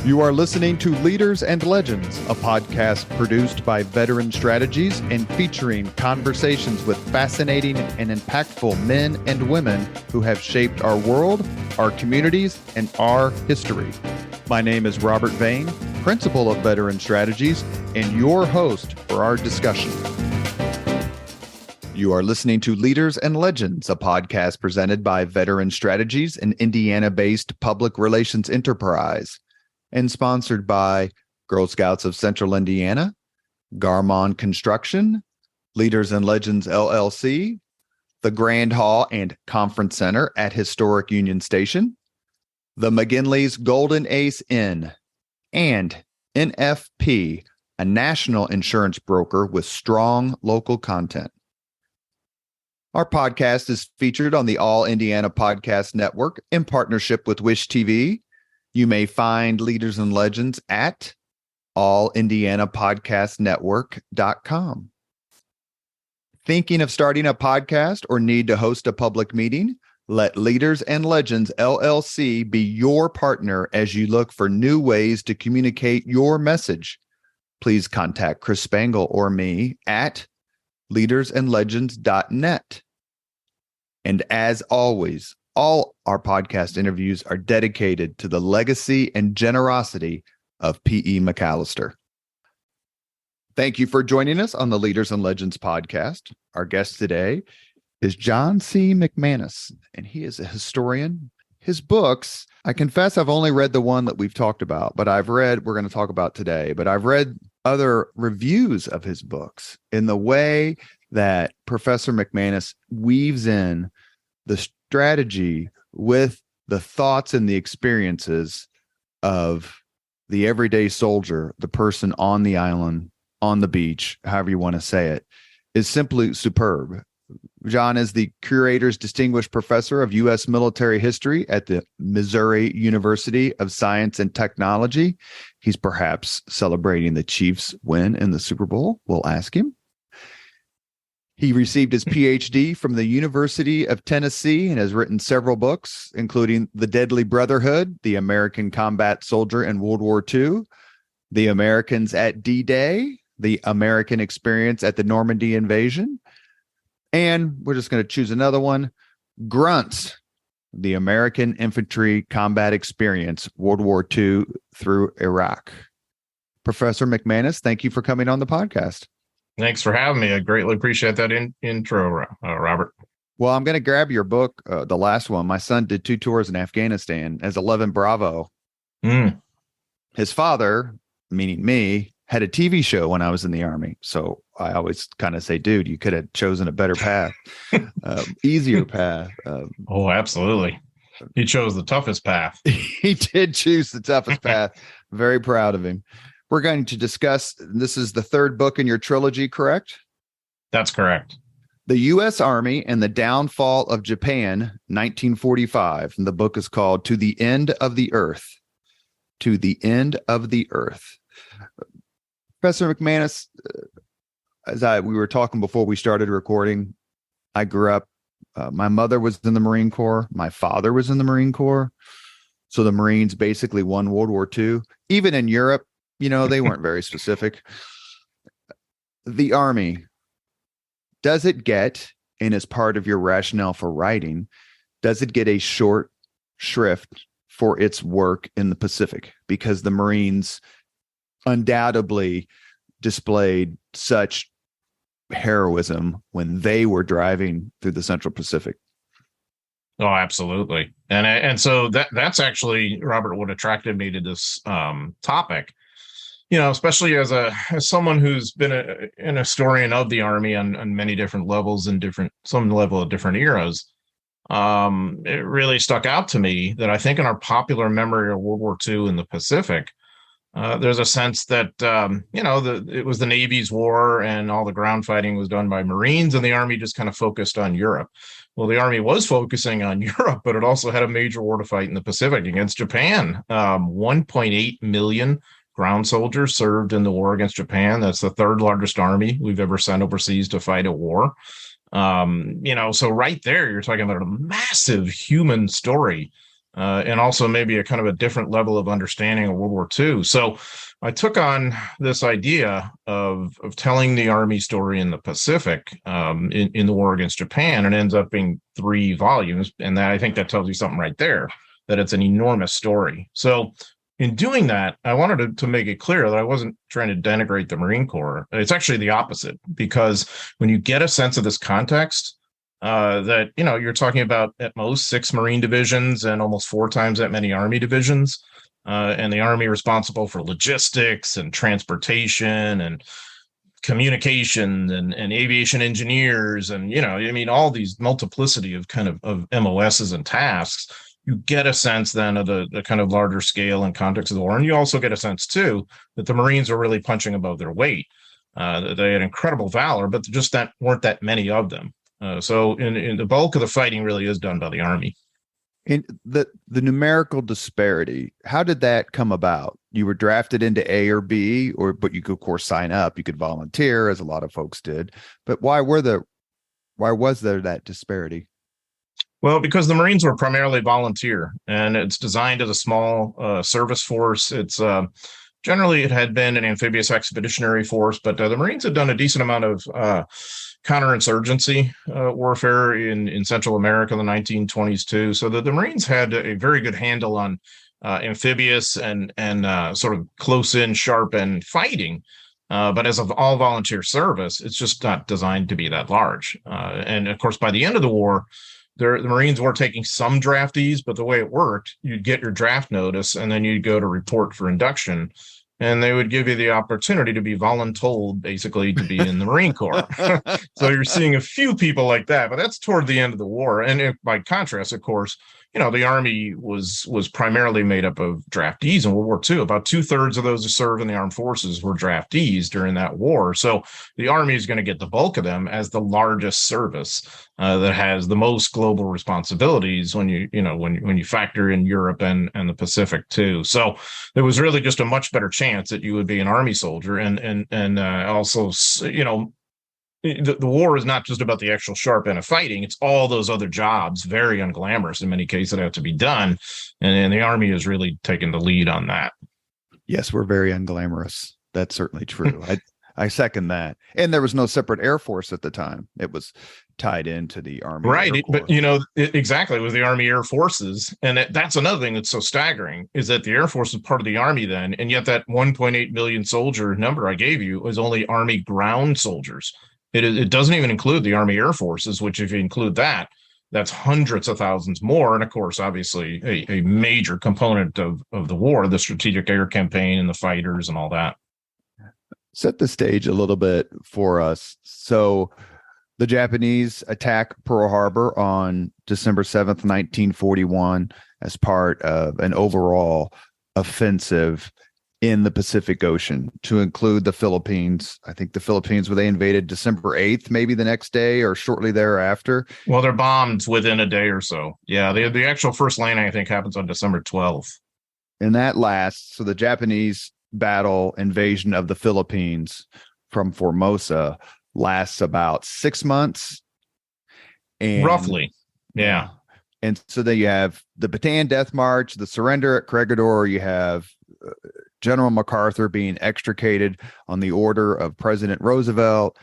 You are listening to Leaders and Legends, a podcast produced by Veteran Strategies and featuring conversations with fascinating and impactful men and women who have shaped our world, our communities, and our history. My name is Robert Vane, Principal of Veteran Strategies, and your host for our discussion. You are listening to Leaders and Legends, a podcast presented by Veteran Strategies, an Indiana-based public relations enterprise, and sponsored by Girl Scouts of Central Indiana, Garmong Construction, Leaders and Legends LLC, the Grand Hall and Conference Center at Historic Union Station, the McGinley's Golden Ace Inn, and NFP, a national insurance broker with strong local content. Our podcast is featured on the All Indiana Podcast Network in partnership with Wish TV. You may find Leaders and Legends at allindianapodcastnetwork.com. Thinking of starting a podcast or need to host a public meeting? Let Leaders and Legends LLC be your partner as you look for new ways to communicate your message. Please contact Chris Spangle or me at leadersandlegends.net. And as always, all our podcast interviews are dedicated to the legacy and generosity of P.E. McAllister. Thank you for joining us on the Leaders and Legends podcast. Our guest today is John C. McManus, and he is a historian. His books, I confess I've only read the one that we've talked about, but we're going to talk about today, but I've read other reviews of his books in the way that Professor McManus weaves in the strategy with the thoughts and the experiences of the everyday soldier, the person on the island, on the beach, however you want to say it, is simply superb. John is the Curator's Distinguished Professor of U.S. Military History at the Missouri University of Science and Technology. He's perhaps celebrating the Chiefs' win in the Super Bowl. We'll ask him. He received his PhD from the University of Tennessee and has written several books, including The Deadly Brotherhood, The American Combat Soldier in World War II, The Americans at D-Day, The American Experience at the Normandy Invasion, and we're just going to choose another one, Grunts, The American Infantry Combat Experience, World War II through Iraq. Professor McManus, thank you for coming on the podcast. Thanks for having me. I greatly appreciate that intro, Robert. Well, I'm going to grab your book, the last one. My son did 2 tours in Afghanistan as 11 Bravo. His father, meaning me, had a TV show when I was in the Army. So I always kind of say, dude, you could have chosen a better path, easier path. Oh, absolutely. He chose the toughest path. He did choose the toughest path. Very proud of him. We're going to discuss, this is the third book in your trilogy, correct? That's correct. The U.S. Army and the Downfall of Japan, 1945. And the book is called To the End of the Earth. To the End of the Earth. Professor McManus, we were talking before we started recording, I grew up, my mother was in the Marine Corps. My father was in the Marine Corps. So the Marines basically won World War II. Even in Europe, they weren't very specific. The Army, does it get, and as part of your rationale for writing, does it get a short shrift for its work in the Pacific? Because the Marines undoubtedly displayed such heroism when they were driving through the Central Pacific. Oh, absolutely. And so that's actually, Robert, what attracted me to this topic. Especially as someone who's been an historian of the Army on many different levels and some level of different eras, it really stuck out to me that I think in our popular memory of World War II in the Pacific, there's a sense that it was the Navy's war and all the ground fighting was done by Marines, and the Army just kind of focused on Europe. Well, the Army was focusing on Europe, but it also had a major war to fight in the Pacific against Japan. 1.8 million ground soldiers served in the war against Japan. That's the third largest army we've ever sent overseas to fight a war. So right there, you're talking about a massive human story and also maybe a kind of a different level of understanding of World War II. So I took on this idea of telling the Army story in the Pacific in the war against Japan, and it ends up being 3 volumes. And I think that tells you something right there, that it's an enormous story. So in doing that, I wanted to make it clear that I wasn't trying to denigrate the Marine Corps. It's actually the opposite, because when you get a sense of this context, that, you know, you're talking about at most 6 Marine divisions and almost 4 times that many Army divisions, and the Army responsible for logistics and transportation and communication and aviation engineers, and, you know, I mean, all these multiplicity of kind of MOSs and tasks. You get a sense then of the kind of larger scale and context of the war. And you also get a sense, too, that the Marines are really punching above their weight. They had incredible valor, but just that weren't that many of them. So in the bulk of the fighting really is done by the Army. And the numerical disparity, how did that come about? You were drafted into A or B, but you could, of course, sign up. You could volunteer, as a lot of folks did. But why was there that disparity? Well, because the Marines were primarily volunteer, and it's designed as a small service force. It's generally, it had been an amphibious expeditionary force, but the Marines had done a decent amount of counterinsurgency warfare in Central America in the 1920s too. So the Marines had a very good handle on amphibious and sort of close-in, sharp-end fighting. But as of all volunteer service, it's just not designed to be that large. And of course, by the end of the war, the Marines were taking some draftees, but the way it worked, you'd get your draft notice and then you'd go to report for induction, and they would give you the opportunity to be voluntold, basically, to be in the Marine Corps. So you're seeing a few people like that, but that's toward the end of the war. And by contrast, of course, you know, the Army was primarily made up of draftees in World War II. About 2/3 of those who served in the armed forces were draftees during that war. So the Army is going to get the bulk of them as the largest service that has the most global responsibilities when you factor in Europe and the Pacific too. So there was really just a much better chance that you would be an Army soldier, and also, you know, the war is not just about the actual sharp end of fighting. It's all those other jobs, very unglamorous in many cases, that have to be done. And the Army has really taken the lead on that. Yes, we're very unglamorous. That's certainly true. I second that. And there was no separate Air Force at the time. It was tied into the Army. Right. But, you know, exactly, it was the Army Air Forces. And that's another thing that's so staggering, is that the Air Force was part of the Army then. And yet that 1.8 million soldier number I gave you was only Army ground soldiers. It doesn't even include the Army Air Forces, which, if you include that, that's hundreds of thousands more. And of course, obviously, a major component of the war, the strategic air campaign and the fighters and all that. Set the stage a little bit for us. So the Japanese attack Pearl Harbor on December 7th, 1941, as part of an overall offensive in the Pacific Ocean, to include the Philippines. I think the Philippines, they invaded December 8th, maybe the next day or shortly thereafter. Well, they're bombed within a day or so. Yeah, the actual first landing, I think, happens on December 12th. And that lasts, so the Japanese invasion of the Philippines from Formosa lasts about 6 months. And roughly, yeah. And so then you have the Bataan Death March, the surrender at Corregidor, you have General MacArthur being extricated on the order of President Roosevelt,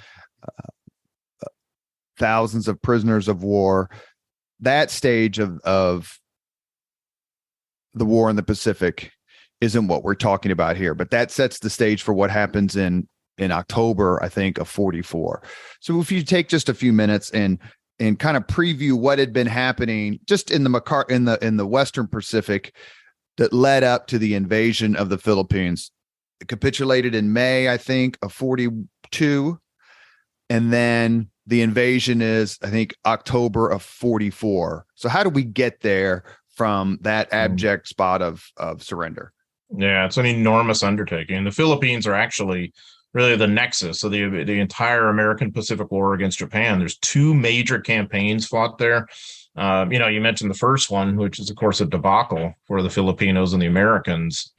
thousands of prisoners of war. That stage of the war in the Pacific isn't what we're talking about here, but that sets the stage for what happens in October, I think, of 44. So if you take just a few minutes and kind of preview what had been happening just in the Western Pacific that led up to the invasion of the Philippines. It capitulated in May, I think, of 42. And then the invasion is, I think, October of 44. So how do we get there from that abject spot of surrender? Yeah, it's an enormous undertaking. The Philippines are actually really the nexus of the entire American Pacific War against Japan. There's 2 major campaigns fought there. You know, you mentioned the first one, which is, of course, a debacle for the Filipinos and the Americans.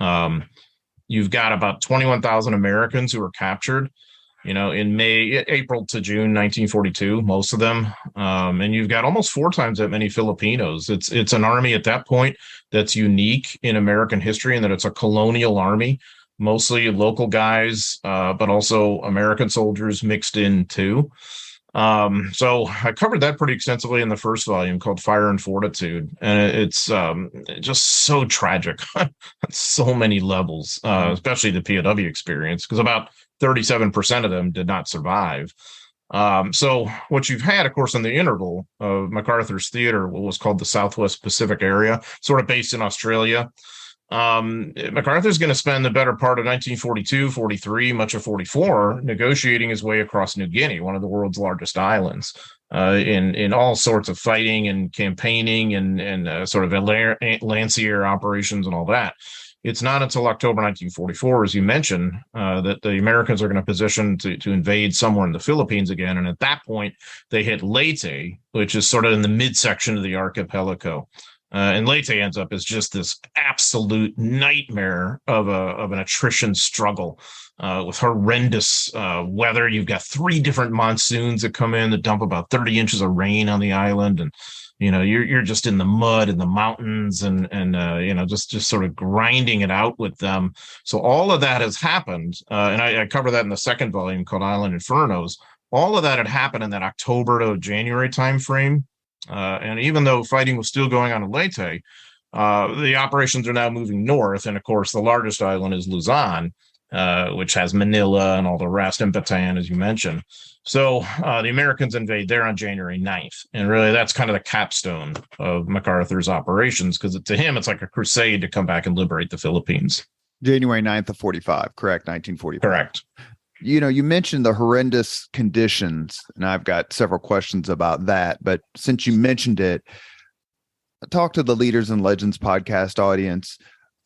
You've got about 21,000 Americans who were captured. in April to June 1942, most of them. And you've got almost 4 times that many Filipinos. It's an army at that point that's unique in American history, in that it's a colonial army, mostly local guys, but also American soldiers mixed in too. So I covered that pretty extensively in the first volume, called Fire and Fortitude. And it's just so tragic on so many levels, especially the POW experience, because about 37% of them did not survive. So what you've had, of course, in the interval of MacArthur's theater, what was called the Southwest Pacific area, sort of based in Australia. MacArthur's going to spend the better part of 1942, 43, much of 44, negotiating his way across New Guinea, one of the world's largest islands, in all sorts of fighting and campaigning and sort of Lancier operations and all that. It's not until October 1944, as you mentioned, that the Americans are going to position to invade somewhere in the Philippines again. And at that point, they hit Leyte, which is sort of in the midsection of the archipelago. And Leyte ends up as just this absolute nightmare of an attrition struggle with horrendous weather. You've got 3 different monsoons that come in that dump about 30 inches of rain on the island, and you're just in the mud in the mountains and just sort of grinding it out with them. So all of that has happened, and I cover that in the second volume called Island Infernos. All of that had happened in that October to January timeframe. And even though fighting was still going on in Leyte, the operations are now moving north. And of course, the largest island is Luzon, which has Manila and all the rest, and Bataan, as you mentioned. So the Americans invade there on January 9th. And really, that's kind of the capstone of MacArthur's operations, because to him, it's like a crusade to come back and liberate the Philippines. January 9th of 45, correct? 1945. Correct. You mentioned the horrendous conditions, and I've got several questions about that. But since you mentioned it, talk to the Leaders and Legends podcast audience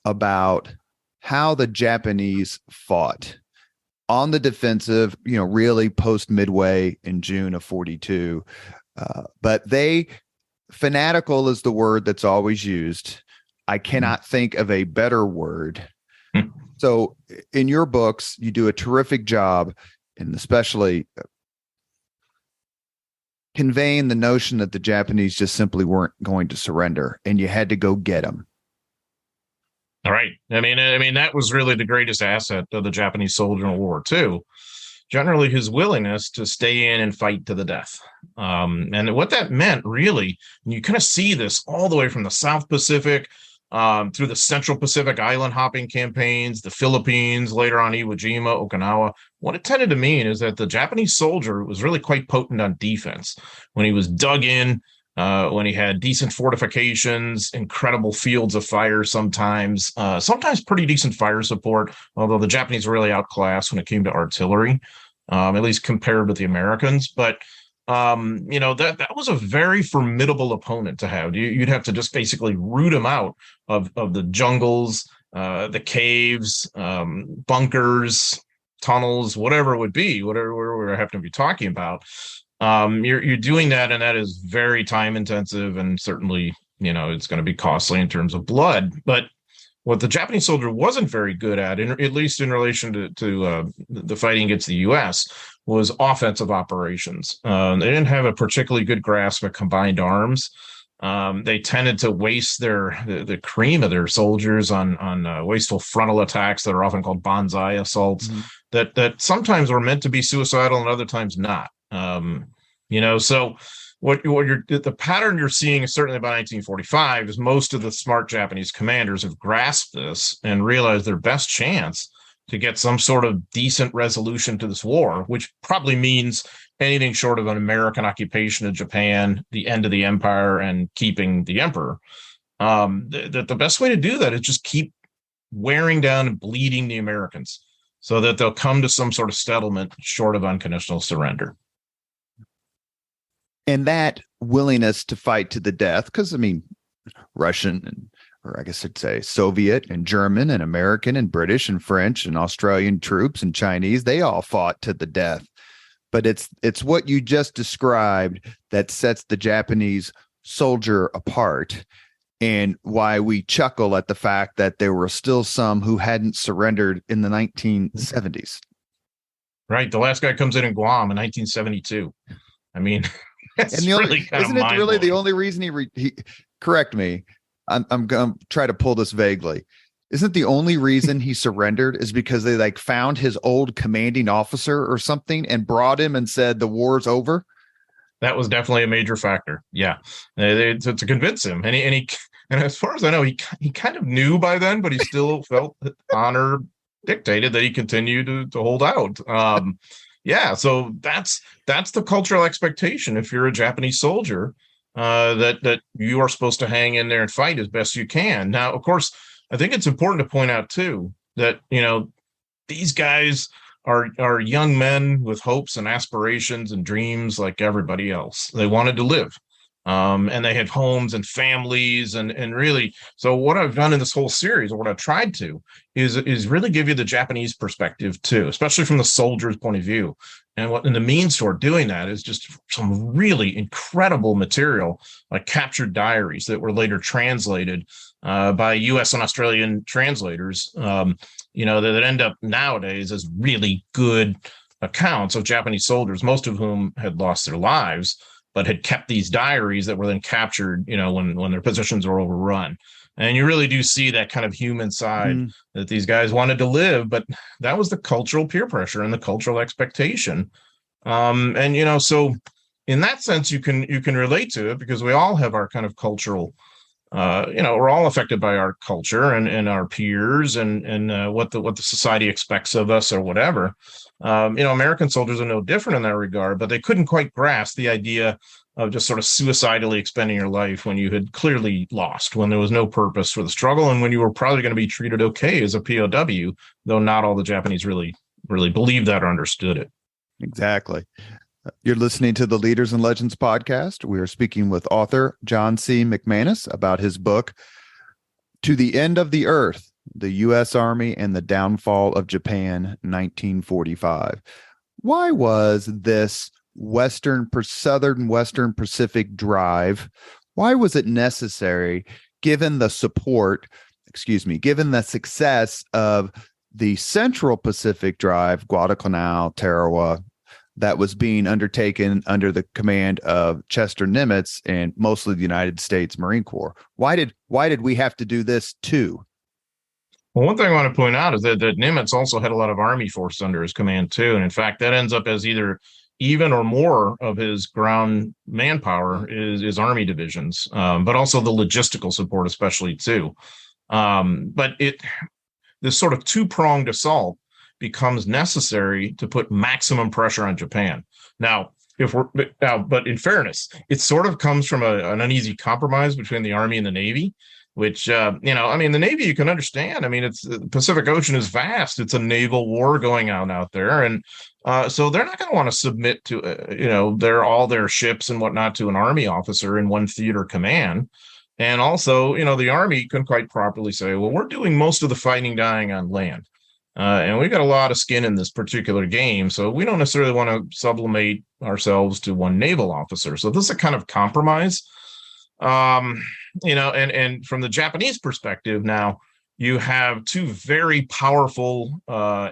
about how the Japanese fought on the defensive, really post Midway in June of 42. But fanatical is the word that's always used. I cannot think of a better word. So in your books, you do a terrific job, and especially conveying the notion that the Japanese just simply weren't going to surrender, and you had to go get them. All right. I mean, that was really the greatest asset of the Japanese soldier in World War II. Generally, his willingness to stay in and fight to the death. And what that meant, really, and you kind of see this all the way from the South Pacific through the Central Pacific island hopping campaigns, the Philippines, later on Iwo Jima, Okinawa. What it tended to mean is that the Japanese soldier was really quite potent on defense. When he was dug in, when he had decent fortifications, incredible fields of fire sometimes pretty decent fire support, although the Japanese were really outclassed when it came to artillery, at least compared with the Americans. But that was a very formidable opponent to have. You'd have to just basically root him out of the jungles, the caves, bunkers, tunnels, whatever it would be, whatever we happen to be talking about. You're doing that, and that is very time intensive, and certainly, it's going to be costly in terms of blood. But what the Japanese soldier wasn't very good at least in relation to the fighting against the U.S., was offensive operations. They didn't have a particularly good grasp of combined arms. They tended to waste the cream of their soldiers on wasteful frontal attacks that are often called banzai assaults, that sometimes were meant to be suicidal and other times not. So the pattern you're seeing is certainly by 1945 is most of the smart Japanese commanders have grasped this and realized their best chance to get some sort of decent resolution to this war, which probably means anything short of an American occupation of Japan, the end of the empire, and keeping the emperor. The best way to do that is just keep wearing down and bleeding the Americans so that they'll come to some sort of settlement short of unconditional surrender. And that willingness to fight to the death, because, Russian, or I guess I'd say Soviet and German and American and British and French and Australian troops and Chinese, they all fought to the death. But it's what you just described that sets the Japanese soldier apart, and why we chuckle at the fact that there were still some who hadn't surrendered in the 1970s. Right. The last guy comes in Guam in 1972. I mean, it's really kind isn't of it really the mind-blowing. only reason he correct me? I'm going to try to pull this vaguely. Isn't the only reason he surrendered is because they like found his old commanding officer or something and brought him and said the war's over? That was definitely a major factor. Yeah, to convince him, and as far as I know, he kind of knew by then, but he still felt that honor dictated that he continued to hold out. Yeah, so that's the cultural expectation. If you're a Japanese soldier, that you are supposed to hang in there and fight as best you can. Now, of course, I think it's important to point out too that these guys are young men with hopes and aspirations and dreams like everybody else. They wanted to live. And they had homes and families and really. So what I've done in this whole series, or what I've tried to, is really give you the Japanese perspective too, especially from the soldier's point of view. And the means toward doing that is just some really incredible material, like captured diaries that were later translated by U.S. and Australian translators. That end up nowadays as really good accounts of Japanese soldiers, most of whom had lost their lives, but had kept these diaries that were then captured, when their positions were overrun. And you really do see that kind of human side that these guys wanted to live, but that was the cultural peer pressure and the cultural expectation. So in that sense, you can relate to it because we all have our kind of cultural, we're all affected by our culture and our peers and what the society expects of us or whatever. American soldiers are no different in that regard, but they couldn't quite grasp the idea of just sort of suicidally expending your life when you had clearly lost, when there was no purpose for the struggle, and when you were probably going to be treated okay as a POW, though not all the Japanese really believed that or understood it. Exactly. You're listening to the Leaders and Legends podcast. We are speaking with author John C. McManus about his book, To the End of the Earth, the U.S. Army and the Downfall of Japan, 1945. Why was this Southern Western Pacific drive, why was it necessary given the success of the Central Pacific drive, Guadalcanal, Tarawa, that was being undertaken under the command of Chester Nimitz and mostly the United States Marine Corps? Why did we have to do this too? Well, one thing I want to point out is that Nimitz also had a lot of Army force under his command too. And in fact, that ends up as either even or more of his ground manpower is Army divisions, but also the logistical support, especially too. But this sort of two-pronged assault becomes necessary to put maximum pressure on Japan. But in fairness, it sort of comes from an uneasy compromise between the Army and the Navy, which, the Navy, you can understand. The Pacific Ocean is vast. It's a naval war going on out there. And so they're not going to want to submit to, all their ships and whatnot to an Army officer in one theater command. And also, the Army couldn't quite properly say, well, we're doing most of the fighting dying on land. And we've got a lot of skin in this particular game. So we don't necessarily want to sublimate ourselves to one naval officer. So this is a kind of compromise. And from the Japanese perspective now, you have two very powerful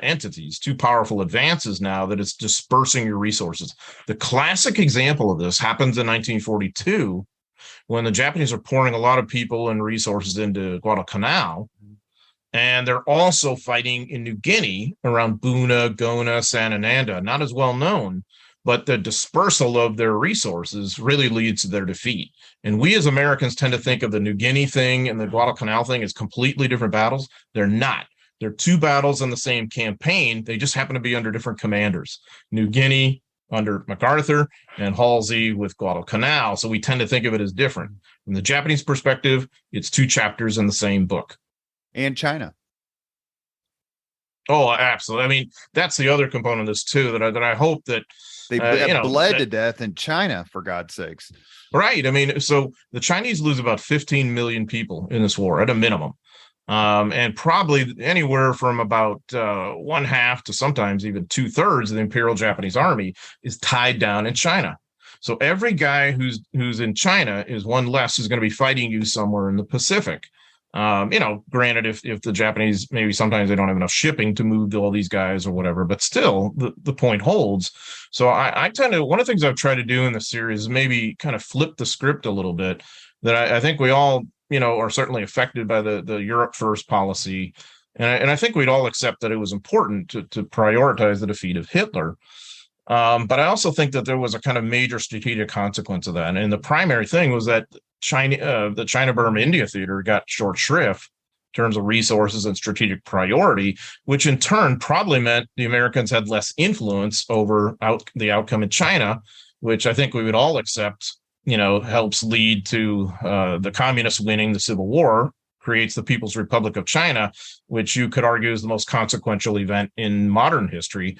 entities, two powerful advances now that it's dispersing your resources. The classic example of this happens in 1942 when the Japanese are pouring a lot of people and resources into Guadalcanal. And they're also fighting in New Guinea around Buna, Gona, Sanananda, not as well known, but the dispersal of their resources really leads to their defeat. And we as Americans tend to think of the New Guinea thing and the Guadalcanal thing as completely different battles. They're not. They're two battles in the same campaign. They just happen to be under different commanders. New Guinea under MacArthur and Halsey with Guadalcanal. So we tend to think of it as different. From the Japanese perspective, it's two chapters in the same book. And China. Oh, absolutely. That's the other component of this too, that I hope that they bled to death in China, for God's sakes. Right. So the Chinese lose about 15 million people in this war at a minimum. And probably anywhere from about 1/2 to sometimes even 2/3 of the Imperial Japanese Army is tied down in China. So every guy who's in China is one less who's going to be fighting you somewhere in the Pacific. Granted, if the Japanese, maybe sometimes they don't have enough shipping to move all these guys or whatever, but still the point holds. So I tend to, one of the things I've tried to do in the series is maybe kind of flip the script a little bit, that I think we all, are certainly affected by the Europe first policy. And I think we'd all accept that it was important to prioritize the defeat of Hitler. But I also think that there was a kind of major strategic consequence of that. And the primary thing was that the China-Burma India theater got short shrift in terms of resources and strategic priority, which in turn probably meant the Americans had less influence over the outcome in China, which I think we would all accept, helps lead to the communists winning the Civil War, creates the People's Republic of China, which you could argue is the most consequential event in modern history,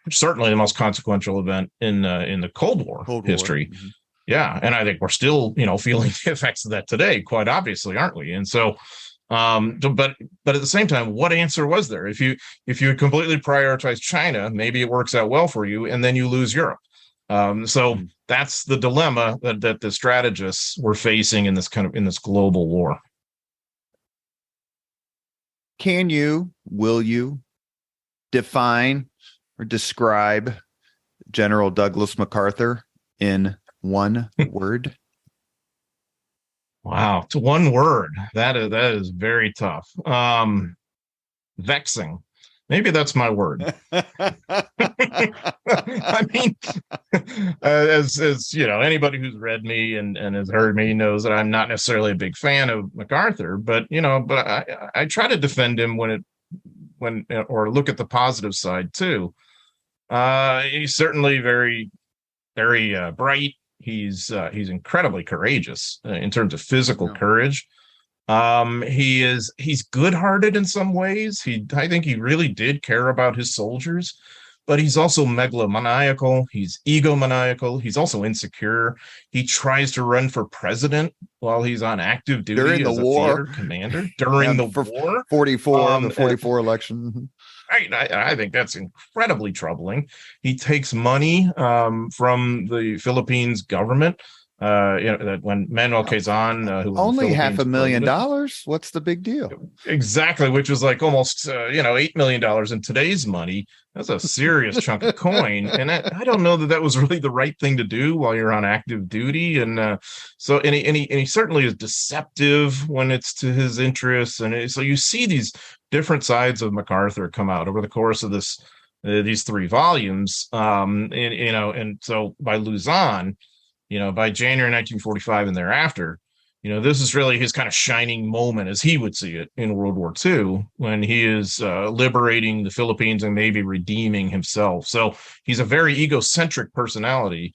certainly the most consequential event in the Cold War history. Mm-hmm. Yeah, and I think we're still, feeling the effects of that today, quite obviously, aren't we? And so, but at the same time, what answer was there? If you completely prioritize China, maybe it works out well for you, and then you lose Europe. So that's the dilemma that the strategists were facing in this global war. Will you define or describe General Douglas MacArthur in one word? Wow, to one word. That is very tough. Vexing. Maybe that's my word. I mean, as anybody who's read me and has heard me knows that I'm not necessarily a big fan of MacArthur, but I try to defend him or look at the positive side too. He's certainly very, very bright. He's incredibly courageous in terms of physical courage. He's good-hearted in some ways. I think he really did care about his soldiers, but he's also megalomaniacal. He's egomaniacal. He's also insecure. He tries to run for president while he's on active duty during as the a war theater commander during the war. 44, the 44 election. I think that's incredibly troubling. He takes money from the Philippines government. That when Manuel Quezon, who was only $500,000, what's the big deal? Exactly, which was like almost $8 million in today's money. That's a serious chunk of coin, and I don't know that was really the right thing to do while you're on active duty. And so he certainly is deceptive when it's to his interests, and so you see these different sides of MacArthur come out over the course of these 3 volumes. And so by Luzon, by January 1945 and thereafter, this is really his kind of shining moment, as he would see it, in World War II, when he is liberating the Philippines and maybe redeeming himself. So he's a very egocentric personality.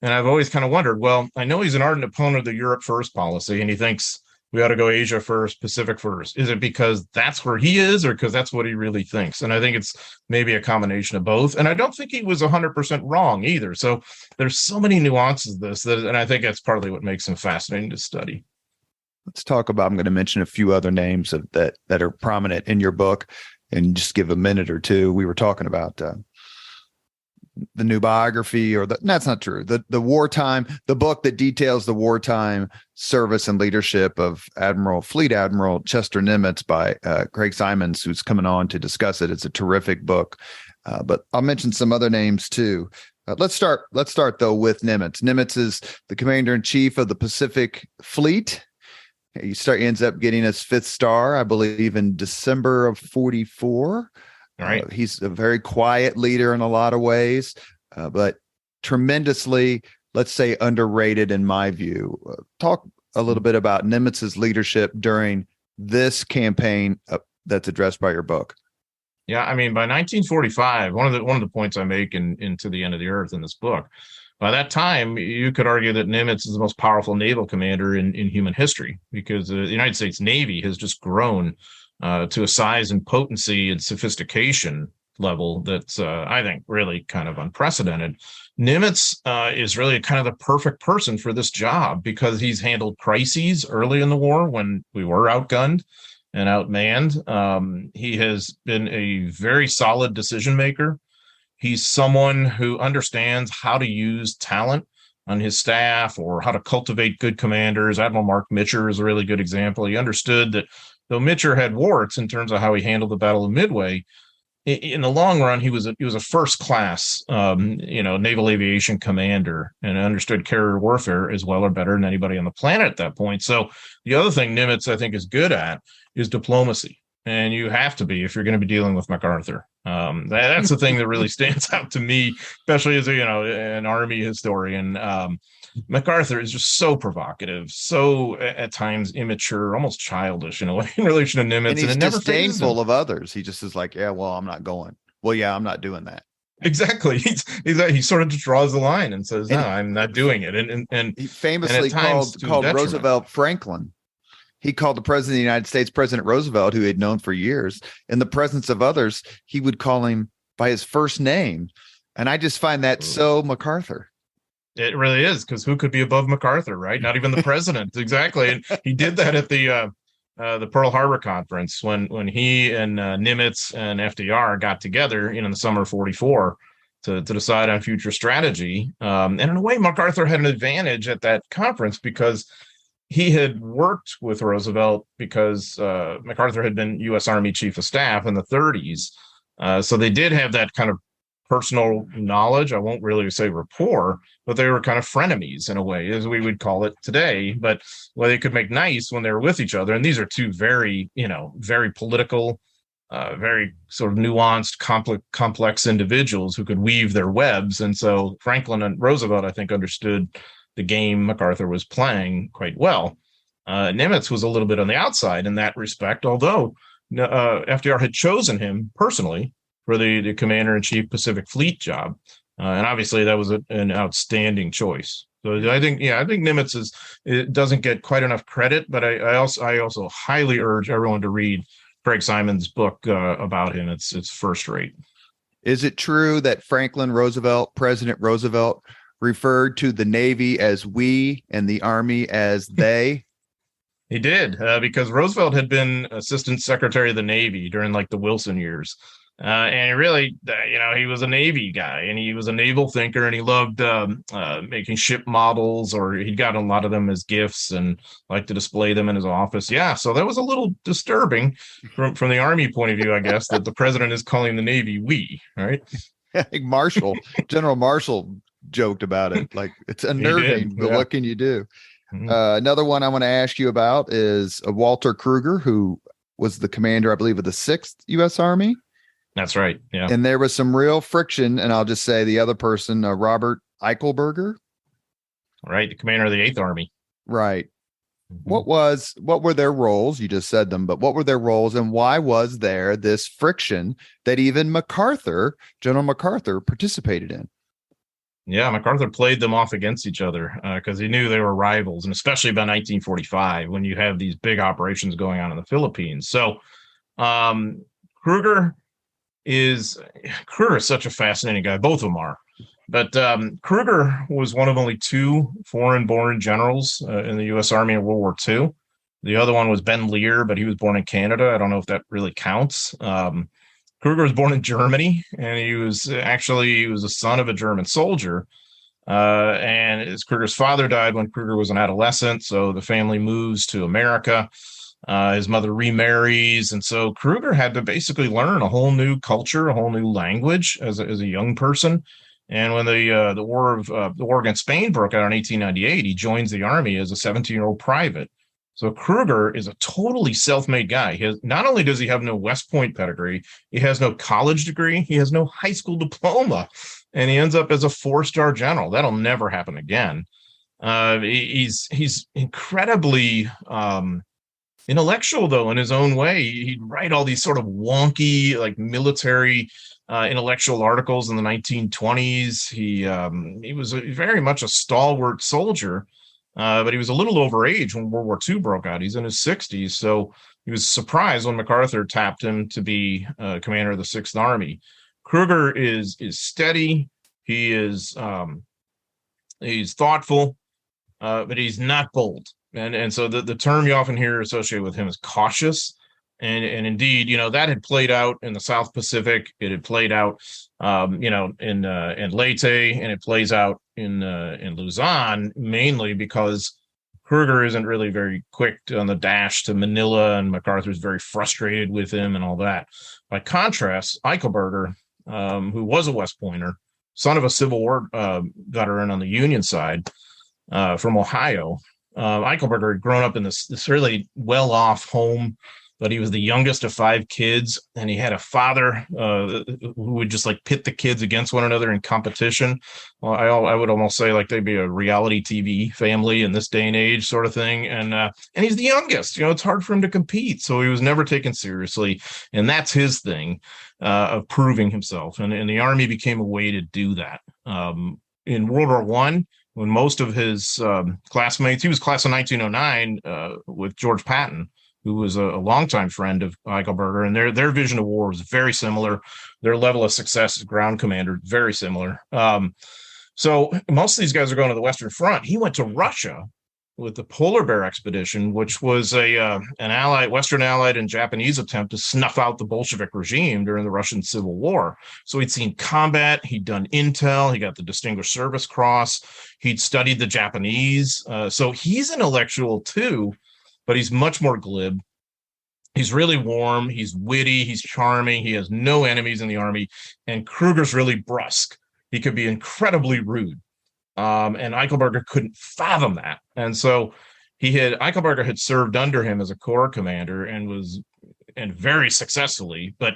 And I've always kind of wondered, well, I know he's an ardent opponent of the Europe first policy, and he thinks we ought to go Asia first, Pacific first. Is it because that's where he is, or because that's what he really thinks? And I think it's maybe a combination of both. And I don't think he was 100% wrong either. So there's so many nuances of this, and I think that's partly what makes him fascinating to study. Let's talk about, I'm going to mention a few other names that are prominent in your book, and just give a minute or two. We were talking about the new biography, that's not true. The wartime, the book that details the wartime service and leadership of Fleet Admiral Chester Nimitz by Craig Simons, who's coming on to discuss it. It's a terrific book. But I'll mention some other names too. Let's start though with Nimitz. Nimitz is the commander-in-chief of the Pacific Fleet. He ends up getting his 5th star, I believe, in December of 1944. All right. He's a very quiet leader in a lot of ways, but tremendously, let's say, underrated in my view. Talk a little bit about Nimitz's leadership during this campaign that's addressed by your book. Yeah, I mean, by 1945, one of the points I make in To the End of the Earth in this book, by that time, you could argue that Nimitz is the most powerful naval commander in human history, because the United States Navy has just grown to a size and potency and sophistication level that's, I think, really kind of unprecedented. Nimitz is really kind of the perfect person for this job, because he's handled crises early in the war when we were outgunned and outmanned. He has been a very solid decision maker. He's someone who understands how to use talent on his staff, or how to cultivate good commanders. Admiral Mark Mitcher is a really good example. He understood that though Mitcher had warts in terms of how he handled the Battle of Midway, in the long run, he was a first class, naval aviation commander and understood carrier warfare as well or better than anybody on the planet at that point. So the other thing Nimitz, I think, is good at is diplomacy. And you have to be if you're going to be dealing with MacArthur. That's the thing that really stands out to me, especially as an Army historian. MacArthur is just so provocative, so at times immature, almost childish in a way in relation to Nimitz, and he's it never disdainful of others. He just is like, yeah, well, I'm not going. Well, yeah, I'm not doing that. Exactly. He sort of just draws the line and says, no, I'm not doing it. And he famously called Roosevelt Franklin. He called the president of the United States, President Roosevelt, who he had known for years. In the presence of others, he would call him by his first name. And I just find that so MacArthur. It really is, because who could be above MacArthur, right? Not even the president. Exactly. And he did that at the Pearl Harbor conference when he and Nimitz and FDR got together in the summer of 44 to decide on future strategy. And in a way, MacArthur had an advantage at that conference because he had worked with Roosevelt because MacArthur had been U.S. Army Chief of Staff in the 30s. So they did have that kind of personal knowledge. I won't really say rapport, but they were kind of frenemies in a way, as we would call it today. But they could make nice when they were with each other. And these are two very, very political, very sort of nuanced, complex individuals who could weave their webs. And so Franklin and Roosevelt, I think, understood the game MacArthur was playing quite well. Nimitz was a little bit on the outside in that respect, although FDR had chosen him personally for the Commander-in-Chief Pacific Fleet job. And obviously that was an outstanding choice. So I think Nimitz it doesn't get quite enough credit, but I also highly urge everyone to read Craig Simon's book about him. It's first rate. Is it true that President Roosevelt, referred to the Navy as we and the Army as they? He did, because Roosevelt had been Assistant Secretary of the Navy during the Wilson years. And really, he was a Navy guy, and he was a naval thinker, and he loved making ship models, or he'd gotten a lot of them as gifts and liked to display them in his office. Yeah, so that was a little disturbing from the Army point of view, I guess, that the president is calling the Navy we, right? I think General Marshall joked about it. Like, it's unnerving, but what can you do? Mm-hmm. Another one I want to ask you about is Walter Kruger, who was the commander, I believe, of the 6th U.S. Army. That's right. Yeah. And there was some real friction. And I'll just say the other person, Robert Eichelberger. Right. The commander of the 8th Army. Right. Mm-hmm. What were their roles? You just said them, but what were their roles, and why was there this friction that even General MacArthur participated in? Yeah, MacArthur played them off against each other because he knew they were rivals, and especially by 1945 when you have these big operations going on in the Philippines. So Kruger is such a fascinating guy. Both of them are. But Kruger was one of only 2 foreign-born generals in the U.S. Army in World War II. The other one was Ben Lear, but he was born in Canada. I don't know if that really counts. Kruger was born in Germany, and he was a son of a German soldier. And Kruger's father died when Kruger was an adolescent, so the family moves to America. His mother remarries, and so Kruger had to basically learn a whole new culture, a whole new language as a young person. And when the war against Spain broke out in 1898, he joins the Army as a 17-year-old private. So Kruger is a totally self-made guy. Not only does he have no West Point pedigree, he has no college degree, he has no high school diploma, and he ends up as a 4-star general. That'll never happen again. He's incredibly intellectual, though, in his own way. He'd write all these sort of wonky, military intellectual articles in the 1920s. He was very much a stalwart soldier. But he was a little overage when World War II broke out. He's in his 60s, so he was surprised when MacArthur tapped him to be commander of the 6th Army. Kruger is steady. He's thoughtful, but he's not bold. And so the term you often hear associated with him is cautious. And indeed, that had played out in the South Pacific. It had played out, in Leyte, and it plays out in Luzon, mainly because Kruger isn't really very quick on the dash to Manila, and MacArthur's very frustrated with him and all that. By contrast, Eichelberger, who was a West Pointer, son of a Civil War veteran on the Union side from Ohio, Eichelberger had grown up in this really well-off home, but he was the youngest of 5 kids, and he had a father who would just like pit the kids against one another in competition. Well, I would almost say like they'd be a reality TV family in this day and age sort of thing. And he's the youngest, it's hard for him to compete. So he was never taken seriously. And that's his thing of proving himself. And the Army became a way to do that. In World War I, when most of his classmates, he was class of 1909 with George Patton, who was a longtime friend of Eichelberger, and their vision of war was very similar. Their level of success as ground commander, very similar. So most of these guys are going to the Western Front. He went to Russia with the Polar Bear expedition, which was an Western Allied and Japanese attempt to snuff out the Bolshevik regime during the Russian Civil War. So he'd seen combat, he'd done intel, he got the Distinguished Service Cross, he'd studied the Japanese. So he's intellectual too, but he's much more glib. He's really warm. He's witty. He's charming. He has no enemies in the Army. And Kruger's really brusque. He could be incredibly rude. And Eichelberger couldn't fathom that. And so Eichelberger had served under him as a corps commander and very successfully, but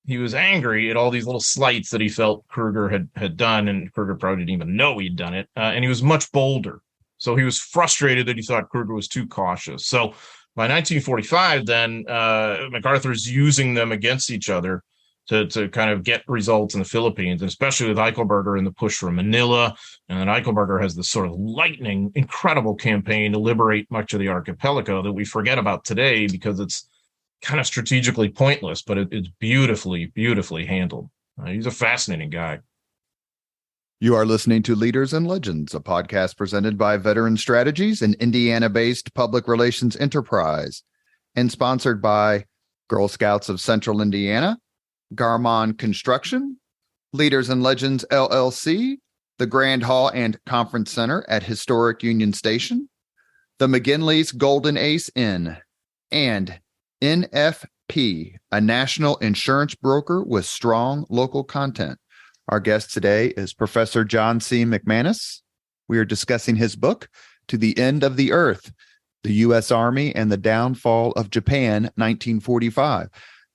he was angry at all these little slights that he felt Kruger had done. And Kruger probably didn't even know he'd done it. And he was much bolder. So he was frustrated that he thought Kruger was too cautious. So by 1945, then MacArthur's using them against each other to kind of get results in the Philippines, and especially with Eichelberger in the push for Manila. And then Eichelberger has this sort of lightning, incredible campaign to liberate much of the archipelago that we forget about today because it's kind of strategically pointless, but it's beautifully, beautifully handled. He's a fascinating guy. You are listening to Leaders and Legends, a podcast presented by Veteran Strategies, an Indiana-based public relations enterprise, and sponsored by Girl Scouts of Central Indiana, Garmong Construction, Leaders and Legends LLC, the Grand Hall and Conference Center at Historic Union Station, the McGinley's Golden Ace Inn, and NFP, a national insurance broker with strong local content. Our guest today is Professor John C. McManus. We are discussing his book, To the End of the Earth, the U.S. Army and the Downfall of Japan, 1945.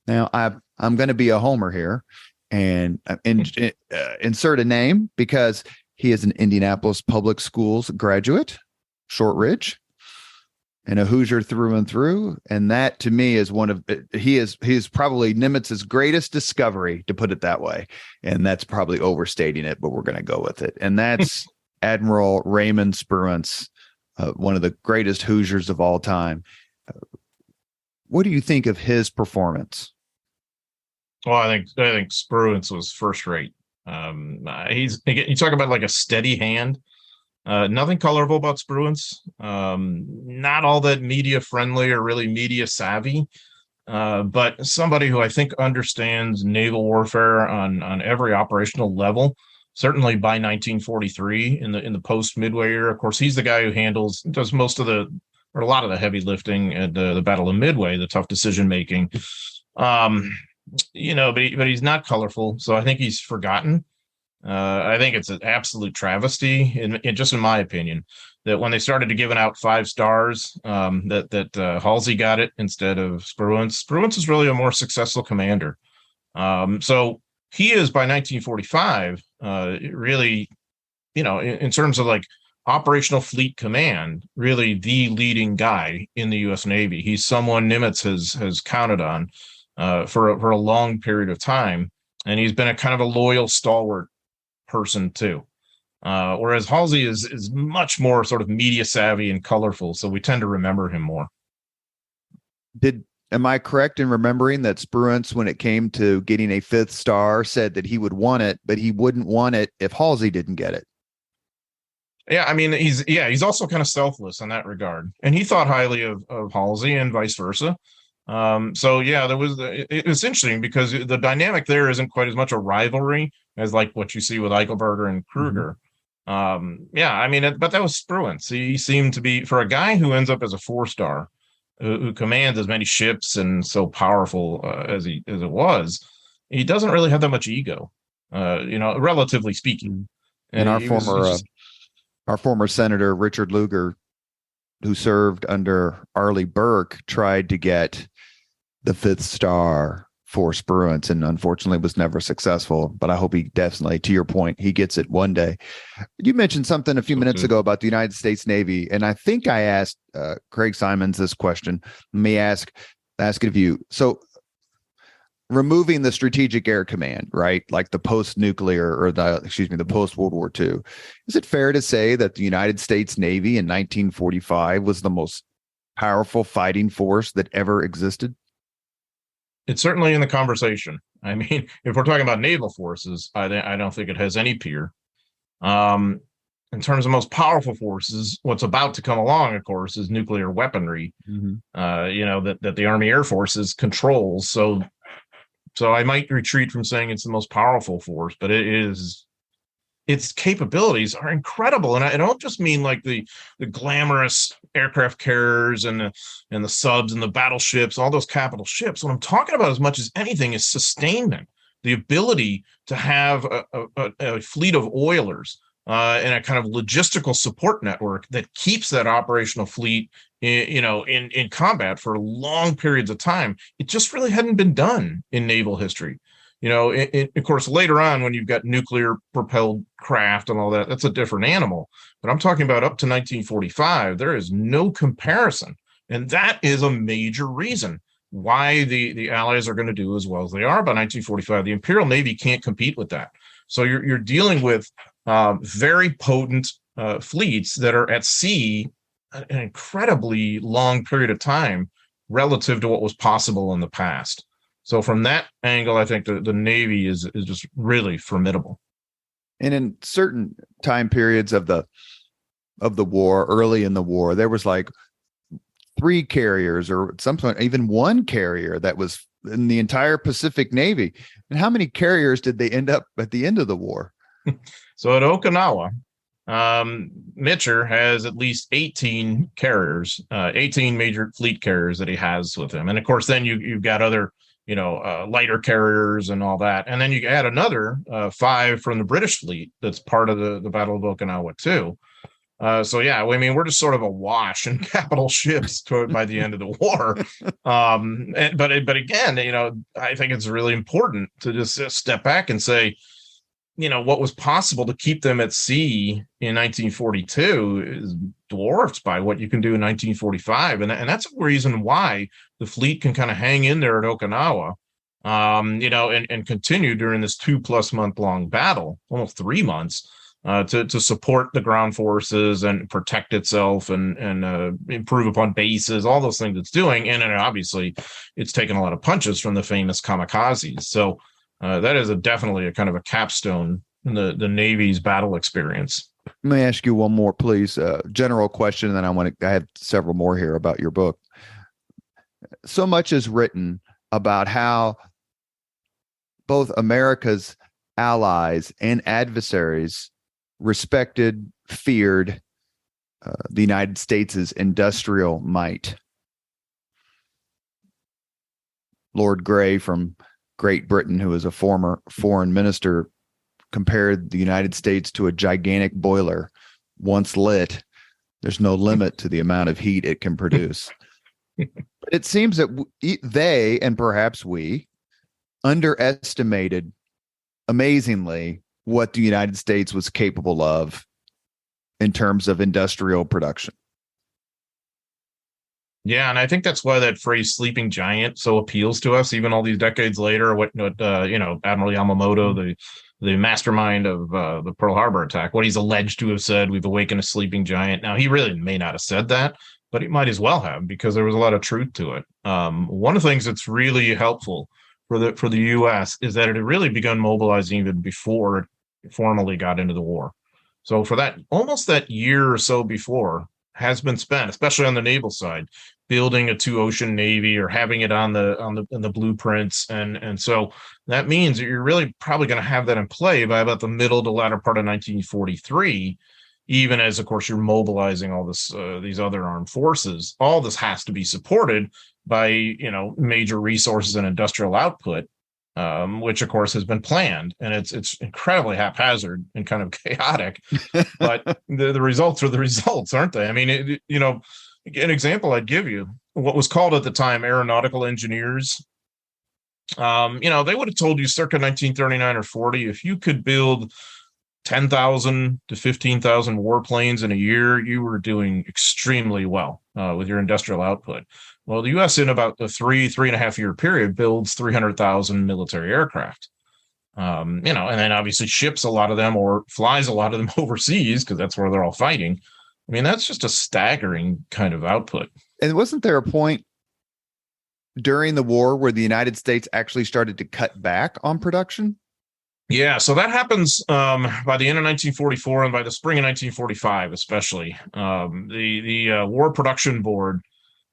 Now, I'm going to be a homer here and insert a name because he is an Indianapolis Public Schools graduate, Shortridge, and a Hoosier through and through. And that to me is he is probably Nimitz's greatest discovery, to put it that way. And that's probably overstating it, but we're going to go with it. And that's Admiral Raymond Spruance, one of the greatest Hoosiers of all time. What do you think of his performance? Well, I think Spruance was first rate. You talk about like a steady hand. Nothing colorful about Spruance. Not all that media friendly or really media savvy, but somebody who I think understands naval warfare on every operational level. Certainly by 1943 in the post Midway era. Of course, he's the guy who does most of a lot of the heavy lifting at the Battle of Midway, the tough decision making. But he's not colorful, so I think he's forgotten. I think it's an absolute travesty, in my opinion, that when they started to giving out 5 stars, that Halsey got it instead of Spruance. Spruance is really a more successful commander. So he is by 1945, really, in terms of like operational fleet command, really the leading guy in the U.S. Navy. He's someone Nimitz has counted on for a long period of time, and he's been a kind of a loyal, stalwart person too. Whereas Halsey is much more sort of media savvy and colorful, so we tend to remember him more. Am I correct in remembering that Spruance, when it came to getting a 5th star, said that he would want it, but he wouldn't want it if Halsey didn't get it? Yeah, I mean, he's also kind of selfless in that regard, and he thought highly of Halsey and vice versa. So yeah, it was interesting because the dynamic there isn't quite as much a rivalry as like what you see with Eichelberger and Kruger. Yeah, I mean, but that was Spruance. He seemed to be, for a guy who ends up as a 4-star, who commands as many ships and so powerful as it was, he doesn't really have that much ego, relatively speaking. And He was just, our former Senator Richard Lugar, who served under Arleigh Burke, tried to get the 5th star for Spruance and unfortunately was never successful. But I hope he definitely, to your point, he gets it one day. You mentioned something a few minutes ago about the United States Navy, and I think I asked Craig Simons this question. Let me ask it of you. So, removing the Strategic Air Command, right? Like the post-nuclear or the post-World War II. Is it fair to say that the United States Navy in 1945 was the most powerful fighting force that ever existed? It's certainly in the conversation. I mean, if we're talking about naval forces, I don't think it has any peer. In terms of most powerful forces, what's about to come along, of course, is nuclear weaponry. Mm-hmm. That the Army Air Forces controls. So I might retreat from saying it's the most powerful force, but its capabilities are incredible. And I don't just mean like the glamorous aircraft carriers and the subs and the battleships, all those capital ships. What I'm talking about as much as anything is sustainment, the ability to have a fleet of oilers and a kind of logistical support network that keeps that operational fleet in combat for long periods of time. It just really hadn't been done in naval history. Of course, later on, when you've got nuclear propelled craft and all that, that's a different animal. But I'm talking about up to 1945, there is no comparison. And that is a major reason why the Allies are going to do as well as they are by 1945. The Imperial Navy can't compete with that. So you're dealing with very potent fleets that are at sea an incredibly long period of time relative to what was possible in the past. So from that angle, I think the Navy is just really formidable. And in certain time periods of the war, early in the war, there was like 3 carriers or at some point even 1 carrier that was in the entire Pacific Navy. And how many carriers did they end up at the end of the war? So at Okinawa, Mitcher has at least 18 carriers, 18 major fleet carriers that he has with him. And of course, then you've got other lighter carriers and all that. And then you add another 5 from the British fleet that's part of the Battle of Okinawa too. So yeah, I mean, we're just sort of awash in capital ships by the end of the war. But again, I think it's really important to just step back and say, what was possible to keep them at sea in 1942 is dwarfed by what you can do in 1945. And that's a reason why the fleet can kind of hang in there at Okinawa, and continue during this 2+ month long battle, almost 3 months, to support the ground forces and protect itself and improve upon bases, all those things it's doing. And obviously it's taken a lot of punches from the famous kamikazes. So that is definitely a kind of a capstone in the Navy's battle experience. Let me ask you one more, please. General question, and then I have several more here about your book. So much is written about how both America's allies and adversaries respected, feared the United States' industrial might. Lord Grey from Great Britain, who was a former foreign minister, compared the United States to a gigantic boiler. Once lit, there's no limit to the amount of heat it can produce. But it seems that they, and perhaps we, underestimated amazingly what the United States was capable of in terms of industrial production. Yeah, and I think that's why that phrase "sleeping giant" so appeals to us, even all these decades later. What Admiral Yamamoto, the mastermind of the Pearl Harbor attack, what he's alleged to have said, "We've awakened a sleeping giant." Now, he really may not have said that, but he might as well have, because there was a lot of truth to it. One of the things that's really helpful for the U.S. is that it had really begun mobilizing even before it formally got into the war. So for that, almost that year or so before has been spent, especially on the naval side, building a 2-ocean navy or having it in the blueprints, and so that means that you're really probably going to have that in play by about the middle to latter part of 1943. Even as, of course, you're mobilizing all this these other armed forces, all this has to be supported by major resources and industrial output, which of course has been planned, and it's incredibly haphazard and kind of chaotic. But the results are the results, aren't they? I mean, an example I'd give you, what was called at the time aeronautical engineers. They would have told you circa 1939 or 40, if you could build 10,000 to 15,000 warplanes in a year, you were doing extremely well with your industrial output. Well, the U.S. in about the 3.5 year period builds 300,000 military aircraft, and then obviously ships a lot of them or flies a lot of them overseas because that's where they're all fighting. I mean, that's just a staggering kind of output. And wasn't there a point during the war where the United States actually started to cut back on production? Yeah, so that happens by the end of 1944 and by the spring of 1945, especially. The War Production Board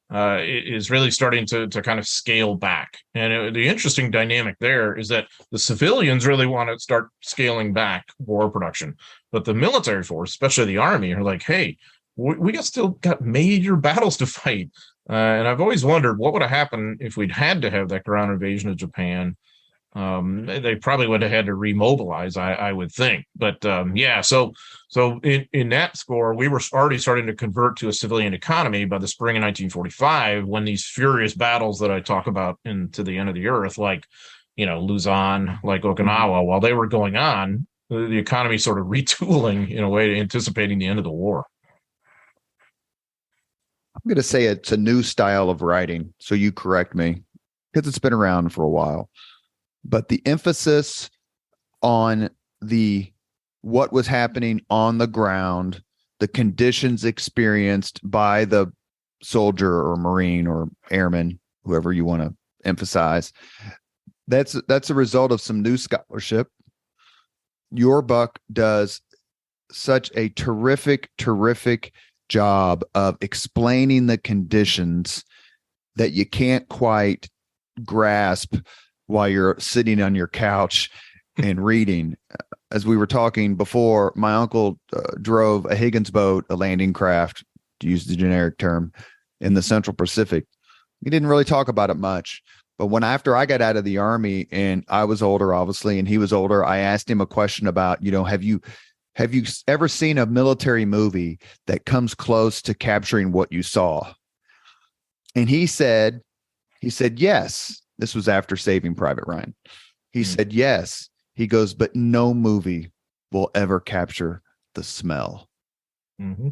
is really starting to kind of scale back. And the interesting dynamic there is that the civilians really want to start scaling back war production. But the military force, especially the Army, are like, hey, we still got major battles to fight. And I've always wondered what would have happened if we'd had to have that ground invasion of Japan. They probably would have had to remobilize, I would think. But so in that score, we were already starting to convert to a civilian economy by the spring of 1945, when these furious battles that I talk about into the end of the earth, like Luzon, like Okinawa, while they were going on, the economy sort of retooling in a way, anticipating the end of the war. I'm going to say it's a new style of writing, so you correct me, because it's been around for a while. But the emphasis on what was happening on the ground, the conditions experienced by the soldier or Marine or airman, whoever you want to emphasize, that's a result of some new scholarship. Your book does such a terrific job of explaining the conditions that you can't quite grasp while you're sitting on your couch and reading. As we were talking before, my uncle drove a Higgins boat, a landing craft, to use the generic term, in the Central Pacific. He didn't really talk about it much. But after I got out of the Army and I was older, obviously, and he was older, I asked him a question about, have you ever seen a military movie that comes close to capturing what you saw? And he said, yes. This was after Saving Private Ryan. He said, yes. He goes, but no movie will ever capture the smell. Mm-hmm.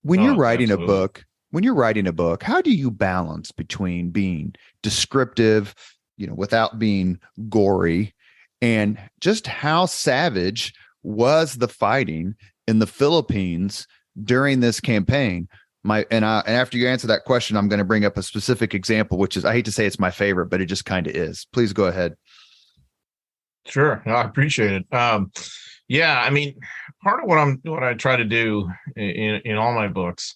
When you're writing a book, how do you balance between being descriptive, without being gory, and just how savage was the fighting in the Philippines during this campaign? And after you answer that question, I'm going to bring up a specific example, which is, I hate to say it's my favorite, but it just kind of is. Please go ahead. Sure. No, I appreciate it. I mean, part of what I try to do in all my books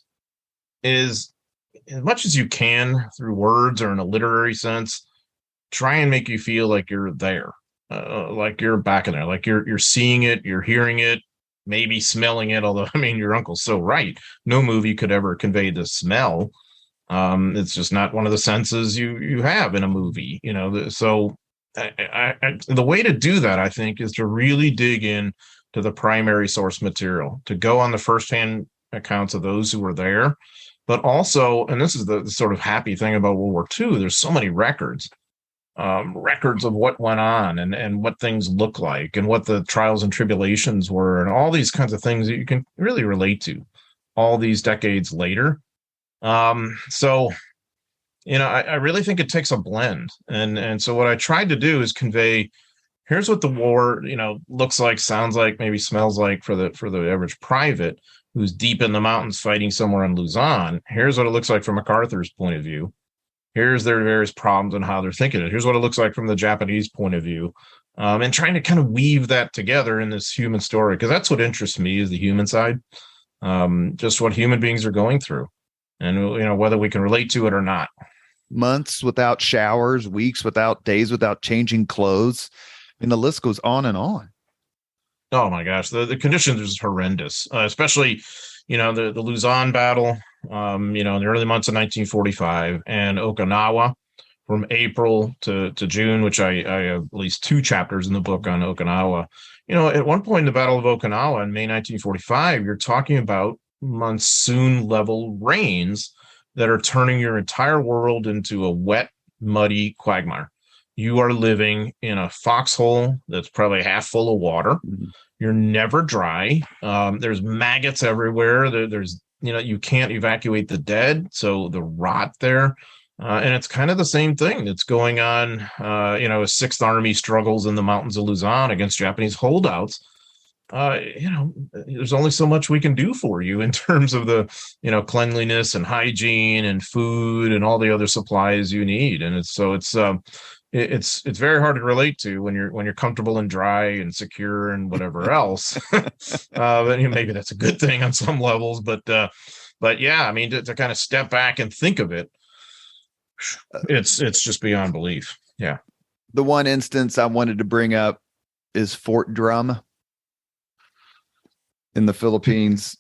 is, as much as you can through words or in a literary sense, try and make you feel like you're there, like you're back in there, like you're seeing it, you're hearing it, maybe smelling it. Although, I mean, your uncle's so right. No movie could ever convey the smell. It's just not one of the senses you have in a movie, So the way to do that, I think, is to really dig in to the primary source material, to go on the firsthand accounts of those who were there. But also, and this is the sort of happy thing about World War II, there's so many records of what went on and what things look like and what the trials and tribulations were and all these kinds of things that you can really relate to all these decades later. I really think it takes a blend. And so what I tried to do is convey, here's what the war, looks like, sounds like, maybe smells like for the average private who's deep in the mountains fighting somewhere in Luzon. Here's what it looks like from MacArthur's point of view. Here's their various problems and how they're thinking it. Here's what it looks like from the Japanese point of view. And trying to kind of weave that together in this human story, because that's what interests me, is the human side, just what human beings are going through. and whether we can relate to it or not. Months without showers, weeks without, days without changing clothes. I mean, the list goes on and on. Oh my gosh, the conditions are just horrendous, especially, the Luzon battle, in the early months of 1945, and Okinawa from April to June, which I have at least 2 chapters in the book on Okinawa. At one point in the Battle of Okinawa in May 1945, you're talking about monsoon level rains that are turning your entire world into a wet, muddy quagmire. You are living in a foxhole that's probably half full of water. Mm-hmm. You're never dry. There's maggots everywhere. There's, you can't evacuate the dead, so the rot there. And it's kind of the same thing that's going on, as Sixth Army struggles in the mountains of Luzon against Japanese holdouts. There's only so much we can do for you in terms of the, cleanliness and hygiene and food and all the other supplies you need. And it's very hard to relate to when you're comfortable and dry and secure and whatever else. But maybe that's a good thing on some levels, but yeah, I mean, to kind of step back and think of it, it's just beyond belief. Yeah. The one instance I wanted to bring up is Fort Drum in the Philippines.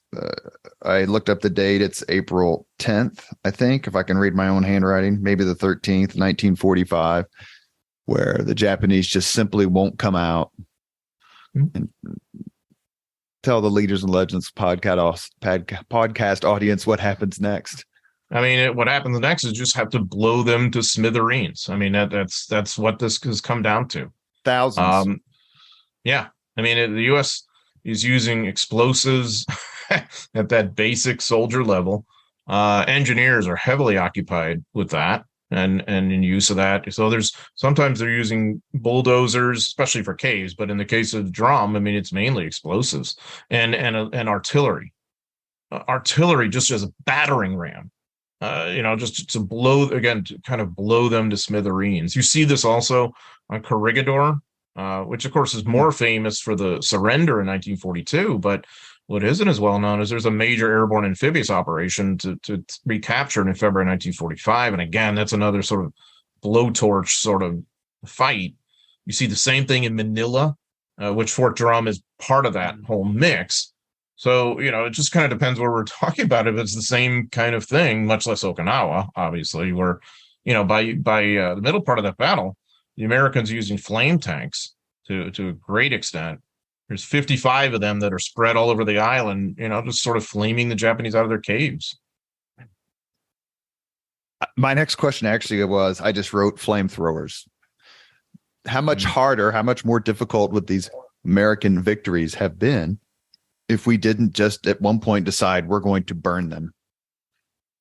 I looked up the date. It's April 10th, I think, if I can read my own handwriting, maybe the 13th, 1945, where the Japanese just simply won't come out and tell the Leaders and Legends podcast audience what happens next. I mean, what happens next is just have to blow them to smithereens. I mean, that's what this has come down to. Thousands. Yeah. I mean, the U.S. is using explosives at that basic soldier level. Engineers are heavily occupied with that and in use of that. So sometimes they're using bulldozers, especially for caves. But in the case of Drum, I mean, it's mainly explosives and artillery. Artillery just as a battering ram. Just to kind of blow them to smithereens. You see this also on Corregidor, which of course is more famous for the surrender in 1942. But what isn't as well known is there's a major airborne amphibious operation to be captured in February 1945. And again, that's another sort of blowtorch sort of fight. You see the same thing in Manila, which Fort Drum is part of that whole mix. So, it just kind of depends where we're talking about. If it's the same kind of thing, much less Okinawa, obviously, where, by the middle part of that battle, the Americans are using flame tanks to a great extent. There's 55 of them that are spread all over the island, just sort of flaming the Japanese out of their caves. My next question actually was, I just wrote flamethrowers. How much harder, how much more difficult would these American victories have been if we didn't just at one point decide we're going to burn them?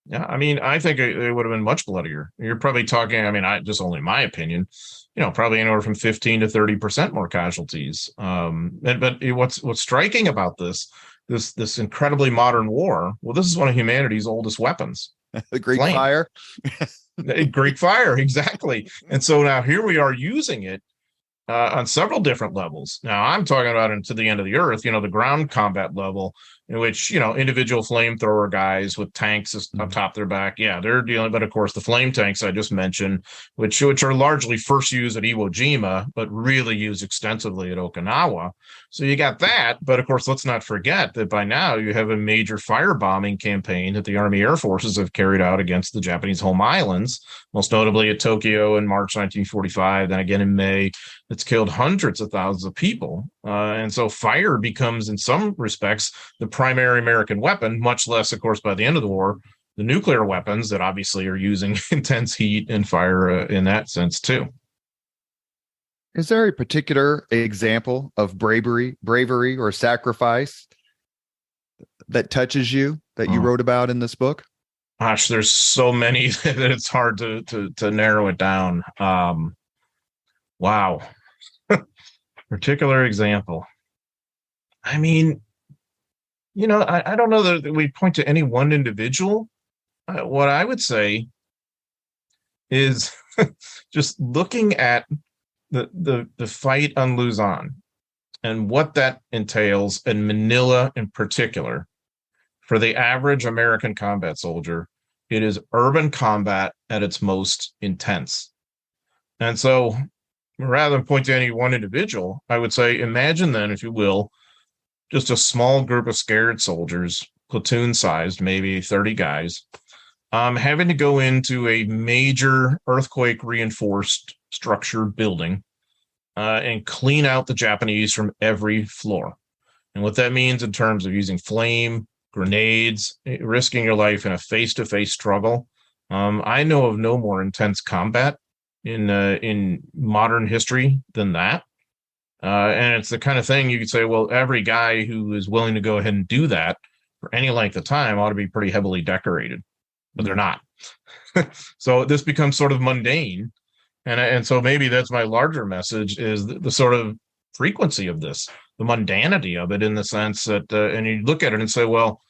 Yeah, I mean, I think it would have been much bloodier. You're probably talking, I mean, just only my opinion, probably anywhere from 15 to 30% more casualties. But what's striking about this incredibly modern war, well, this is one of humanity's oldest weapons. The Greek fire. Greek fire, exactly. And so now here we are using it on several different levels. Now I'm talking about into the end of the earth, the ground combat level, in which, individual flamethrower guys with tanks up top their back. Yeah, they're dealing, but of course the flame tanks I just mentioned, which are largely first used at Iwo Jima, but really used extensively at Okinawa. So you got that, but of course, let's not forget that by now you have a major firebombing campaign that the Army Air Forces have carried out against the Japanese home islands, most notably at Tokyo in March 1945, then again in May. It's killed hundreds of thousands of people. And so fire becomes, in some respects, the primary American weapon, much less, of course, by the end of the war, the nuclear weapons that obviously are using intense heat and fire in that sense, too. Is there a particular example of bravery or sacrifice that touches you that you wrote about in this book? Gosh, there's so many that it's hard to narrow it down. Wow. Particular example. I mean, I don't know that we point to any one individual. What I would say is just looking at the fight on Luzon and what that entails, in Manila in particular, for the average American combat soldier. it is urban combat at its most intense. And so rather than point to any one individual, I would say, imagine then, if you will, just a small group of scared soldiers, platoon sized, maybe 30 guys, having to go into a major earthquake reinforced structure building and clean out the Japanese from every floor. And what that means in terms of using flame, grenades, risking your life in a face-to-face struggle. I know of no more intense combat in modern history than that. And it's the kind of thing you could say, well, every guy who is willing to go ahead and do that for any length of time ought to be pretty heavily decorated, but they're not. So this becomes sort of mundane. And so maybe that's my larger message, is the sort of frequency of this, the mundanity of it, in the sense that, and you look at it and say, well,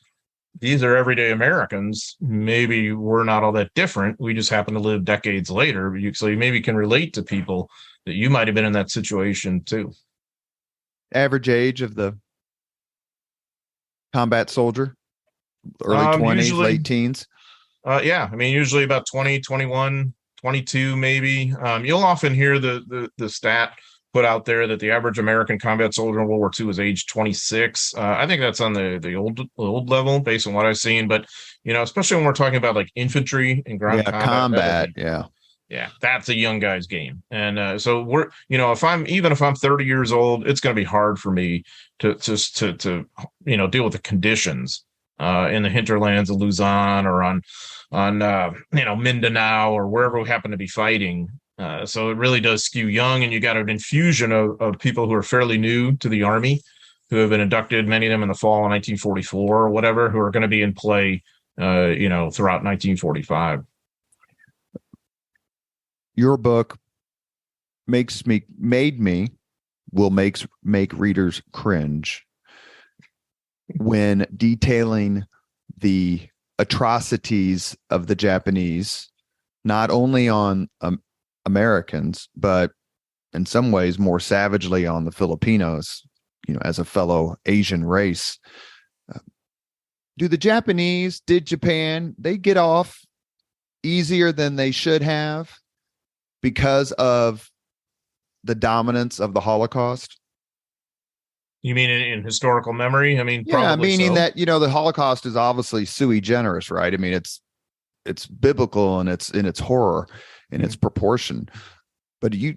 these are everyday Americans. Maybe we're not all that different. We just happen to live decades later. So you maybe can relate to people that you might have been in that situation too. Average age of the combat soldier, early 20s, usually, late teens? Yeah, I mean, usually about 20, 21, 22, maybe. You'll often hear the stat put out there that the average American combat soldier in World War II was age 26. I think that's on the old level based on what I've seen. But, especially when we're talking about like infantry and ground combat. Yeah, that's a young guy's game. And so we're, if I'm 30 years old, it's going to be hard for me to deal with the conditions in the hinterlands of Luzon or on Mindanao or wherever we happen to be fighting. So it really does skew young, and you got an infusion of people who are fairly new to the Army, who have been inducted, many of them in the fall of 1944 or whatever, who are going to be in play, throughout 1945. Your book make readers cringe when detailing the atrocities of the Japanese, not only on Americans, but in some ways more savagely on the Filipinos, as a fellow Asian race. Did Japan, they get off easier than they should have because of the dominance of the Holocaust? You mean in historical memory? I mean, yeah, meaning that, the Holocaust is obviously sui generis, right? I mean, it's biblical and it's in its horror, in its proportion. But you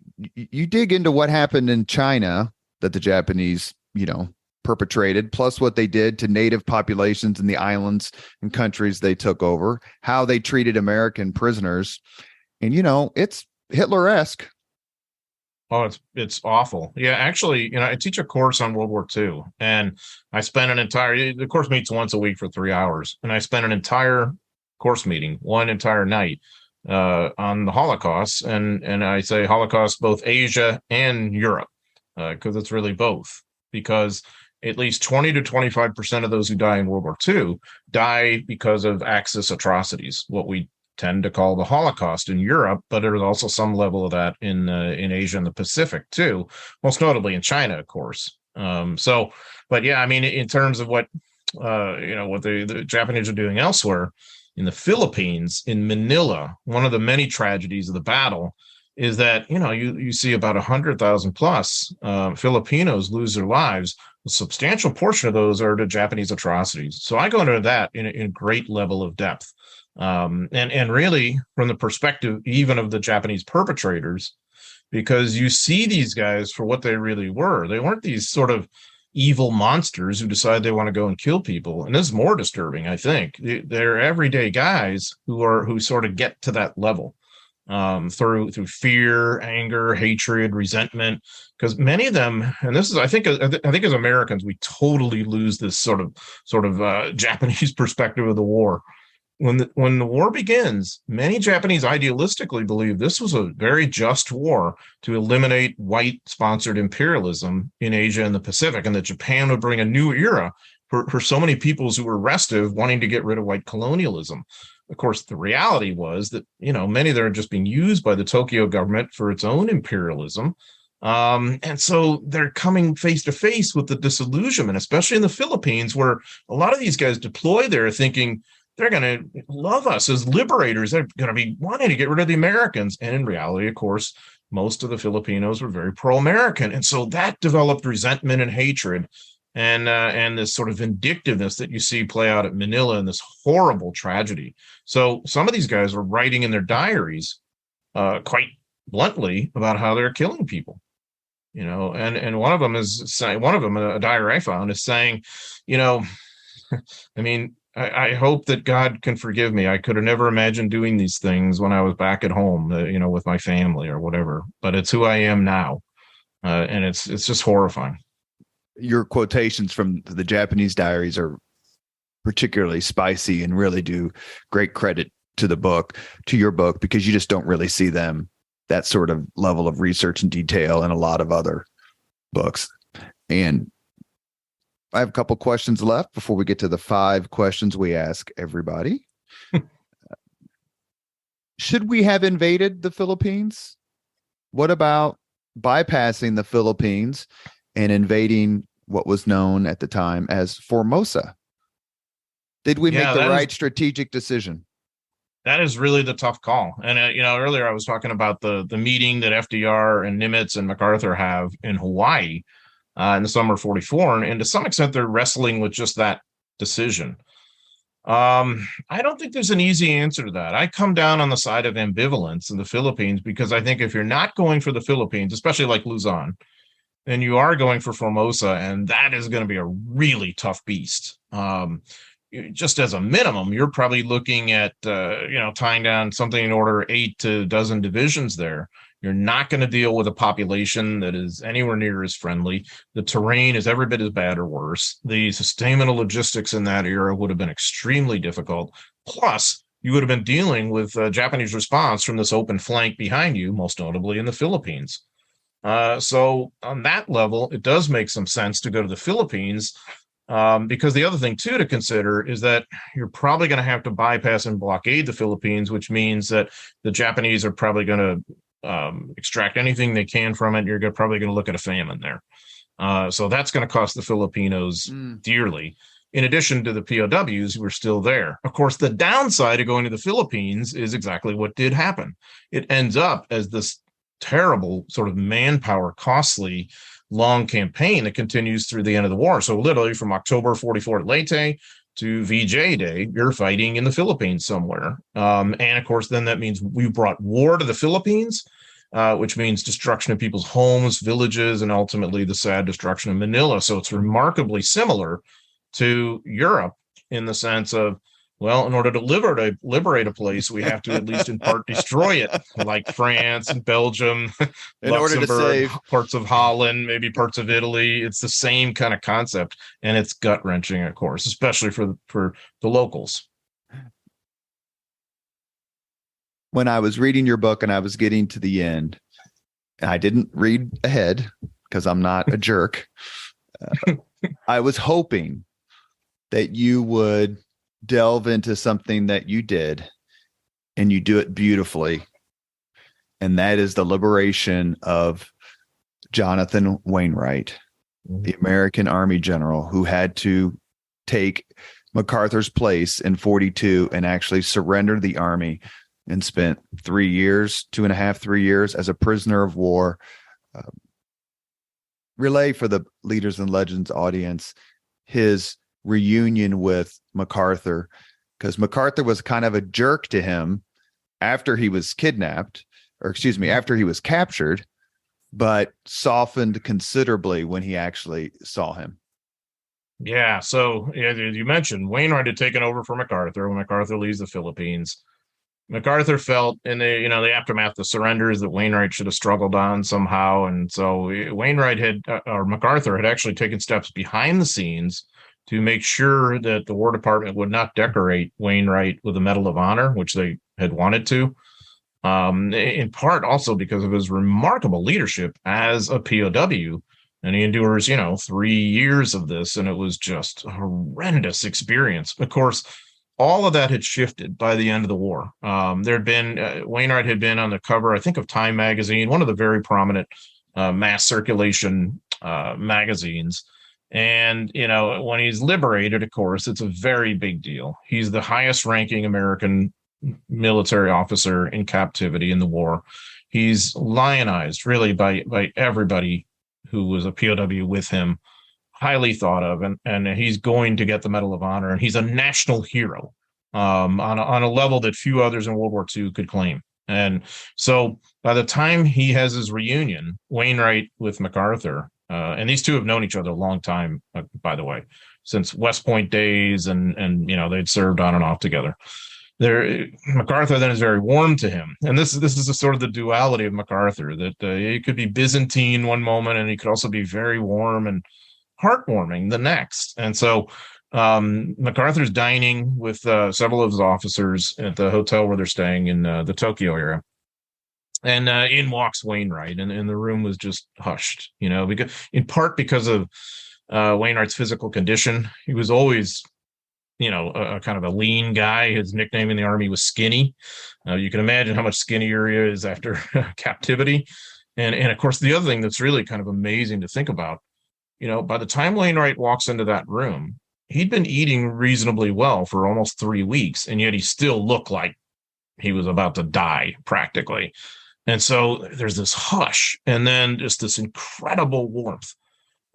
dig into what happened in China that the Japanese, perpetrated, plus what they did to native populations in the islands and countries they took over, how they treated American prisoners. And, it's Hitler-esque. Oh, it's awful. Yeah, actually, I teach a course on World War II, and I spent the course meets once a week for 3 hours, and I spent an entire course meeting, one entire night, on the Holocaust, and I say Holocaust both Asia and Europe, because it's really both, because at least 20 to 25% of those who die in World War II die because of Axis atrocities, what we tend to call the Holocaust in Europe, but there's also some level of that in Asia and the Pacific too, most notably in China, of course. But yeah, I mean, in terms of what the Japanese are doing elsewhere, in the Philippines, in Manila, one of the many tragedies of the battle is that, you see about 100,000 plus Filipinos lose their lives. A substantial portion of those are to Japanese atrocities. So I go into that in great level of depth. And really from the perspective even of the Japanese perpetrators, because you see these guys for what they really were. They weren't these sort of evil monsters who decide they want to go and kill people. And this is more disturbing, I think. They're everyday guys who sort of get to that level through fear, anger, hatred, resentment. Because many of them, and this is, I think as Americans, we totally lose this sort of Japanese perspective of the war. When the war begins, many Japanese idealistically believe this was a very just war to eliminate white-sponsored imperialism in Asia and the Pacific, and that Japan would bring a new era for so many peoples who were restive, wanting to get rid of white colonialism. Of course, the reality was that, many of them are just being used by the Tokyo government for its own imperialism. And so they're coming face to face with the disillusionment, especially in the Philippines, where a lot of these guys deploy there thinking, they're going to love us as liberators. They're going to be wanting to get rid of the Americans. And in reality, of course, most of the Filipinos were very pro-American. And so that developed resentment and hatred and this sort of vindictiveness that you see play out at Manila in this horrible tragedy. So some of these guys were writing in their diaries quite bluntly about how they're killing people. And one of them is saying, a diary I found is saying, I mean, I hope that God can forgive me. I could have never imagined doing these things when I was back at home, with my family or whatever, but it's who I am now. And it's just horrifying. Your quotations from the Japanese diaries are particularly spicy and really do great credit to your book, because you just don't really see that sort of level of research and detail in a lot of other books. And I have a couple questions left before we get to the 5 questions we ask everybody. Should we have invaded the Philippines? What about bypassing the Philippines and invading what was known at the time as Formosa? Did we make the right strategic decision? That is really the tough call. And, earlier I was talking about the meeting that FDR and Nimitz and MacArthur have in Hawaii in the summer of 44. And to some extent, they're wrestling with just that decision. I don't think there's an easy answer to that. I come down on the side of ambivalence in the Philippines, because I think if you're not going for the Philippines, especially like Luzon, then you are going for Formosa, and that is going to be a really tough beast. Just as a minimum, you're probably looking at, tying down something in order 8 to a dozen divisions there. You're not going to deal with a population that is anywhere near as friendly. The terrain is every bit as bad or worse. The sustainment of logistics in that era would have been extremely difficult. Plus, you would have been dealing with Japanese response from this open flank behind you, most notably in the Philippines. So on that level, it does make some sense to go to the Philippines. Because the other thing, too, to consider is that you're probably going to have to bypass and blockade the Philippines, which means that the Japanese are probably going to extract anything they can from it. You're probably going to look at a famine there. So that's going to cost the Filipinos dearly, in addition to the POWs who are still there. Of course, the downside of going to the Philippines is exactly what did happen. It ends up as this terrible sort of manpower, costly, long campaign that continues through the end of the war. So literally from October 44 at Leyte to VJ Day, you're fighting in the Philippines somewhere. And of course, then that means we brought war to the Philippines, which means destruction of people's homes, villages, and ultimately the sad destruction of Manila. So it's remarkably similar to Europe in the sense of, well, in order to liberate a place, we have to at least in part destroy it, like France and Belgium, in order to save parts of Holland, maybe parts of Italy. It's the same kind of concept, and it's gut-wrenching, of course, especially for the locals. When I was reading your book and I was getting to the end, and I didn't read ahead because I'm not a jerk, I was hoping that you would delve into something that you did, and you do it beautifully, and that is the liberation of Jonathan Wainwright, the American Army general who had to take MacArthur's place in 42 and actually surrender the army, and spent 3 years, 2.5, 3 years as a prisoner of war. Relay for the Leaders and Legends audience his reunion with MacArthur, because MacArthur was kind of a jerk to him after he was after he was captured, but softened considerably when he actually saw him. Yeah. So you mentioned Wainwright had taken over for MacArthur when MacArthur leaves the Philippines. MacArthur felt in the aftermath of the surrenders that Wainwright should have struggled on somehow. And so MacArthur had actually taken steps behind the scenes to make sure that the War Department would not decorate Wainwright with a Medal of Honor, which they had wanted to, in part also because of his remarkable leadership as a POW. And he endures, 3 years of this, and it was just a horrendous experience. Of course, all of that had shifted by the end of the war. Wainwright had been on the cover, I think, of Time magazine, one of the very prominent mass circulation magazines. And, when he's liberated, of course, it's a very big deal. He's the highest ranking American military officer in captivity in the war. He's lionized really by everybody who was a POW with him, highly thought of, and he's going to get the Medal of Honor, and he's a national hero on a level that few others in World War II could claim. And so by the time he has his reunion, Wainwright with MacArthur, and these two have known each other a long time, by the way, since West Point days, and they'd served on and off together. MacArthur then is very warm to him, and this is the sort of the duality of MacArthur, that he could be Byzantine one moment, and he could also be very warm and heartwarming the next. And so MacArthur's dining with several of his officers at the hotel where they're staying in the Tokyo area. And in walks Wainwright, and the room was just hushed, because of Wainwright's physical condition. He was always, a kind of a lean guy. His nickname in the Army was Skinny. You can imagine how much skinnier he is after captivity. And of course, the other thing that's really kind of amazing to think about, by the time Wainwright walks into that room, he'd been eating reasonably well for almost 3 weeks, and yet he still looked like he was about to die practically. And so there's this hush, and then just this incredible warmth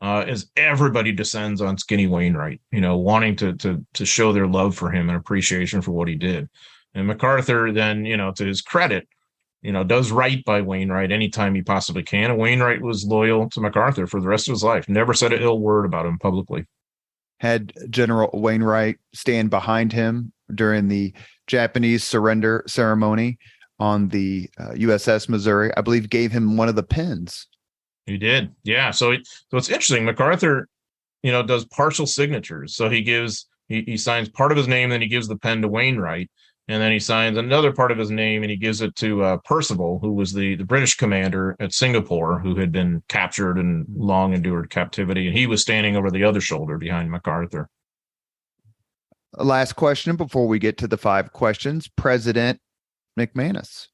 as everybody descends on Skinny Wainwright, wanting to show their love for him and appreciation for what he did. And MacArthur then, to his credit, does right by Wainwright anytime he possibly can. And Wainwright was loyal to MacArthur for the rest of his life, never said an ill word about him publicly. Had General Wainwright stand behind him during the Japanese surrender ceremony on the USS Missouri. I believe gave him one of the pins. He did. Yeah. So it's interesting. MacArthur, does partial signatures. So he signs part of his name, then he gives the pen to Wainwright, and then he signs another part of his name and he gives it to Percival, who was the British commander at Singapore, who had been captured and long endured captivity. And he was standing over the other shoulder behind MacArthur. Last question before we get to the 5 questions. President McManus.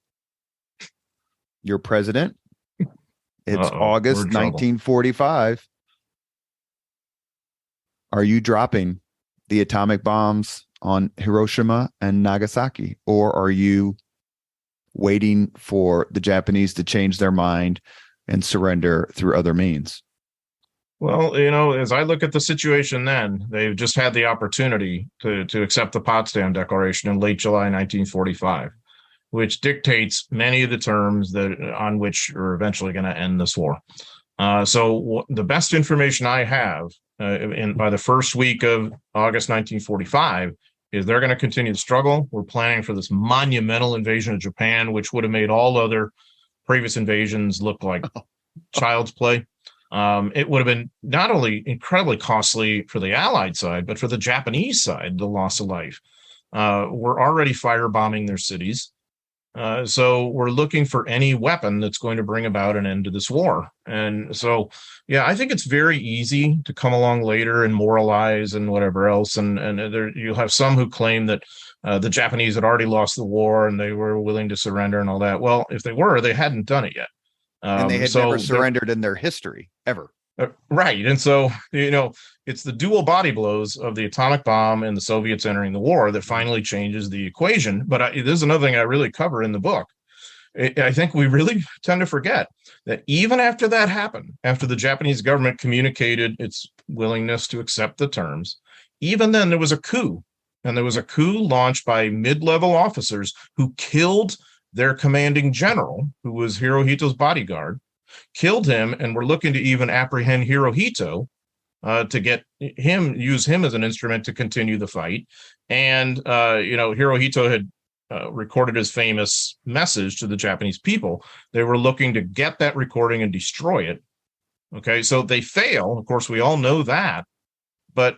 Your president. It's August 1945. Are you dropping the atomic bombs on Hiroshima and Nagasaki, or are you waiting for the Japanese to change their mind and surrender through other means? Well, as I look at the situation then, they've just had the opportunity to accept the Potsdam Declaration in late July 1945, which dictates many of the terms on which are eventually going to end this war. So the best information I have by the first week of August 1945 is they're going to continue the struggle. We're planning for this monumental invasion of Japan, which would have made all other previous invasions look like child's play. It would have been not only incredibly costly for the Allied side, but for the Japanese side, the loss of life. We're already firebombing their cities. So we're looking for any weapon that's going to bring about an end to this war. And so, yeah, I think it's very easy to come along later and moralize and whatever else. And you'll have some who claim that the Japanese had already lost the war and they were willing to surrender and all that. Well, if they were, they hadn't done it yet. And they had never surrendered in their history, ever. Right. And so, it's the dual body blows of the atomic bomb and the Soviets entering the war that finally changes the equation. But there's another thing I really cover in the book. I think we really tend to forget that even after that happened, after the Japanese government communicated its willingness to accept the terms, even then there was a coup. And there was a coup launched by mid-level officers who killed their commanding general, who was Hirohito's bodyguard, killed him, and were looking to even apprehend Hirohito to use him as an instrument to continue the fight. And, Hirohito had recorded his famous message to the Japanese people. They were looking to get that recording and destroy it. Okay, so they fail. Of course, we all know that, but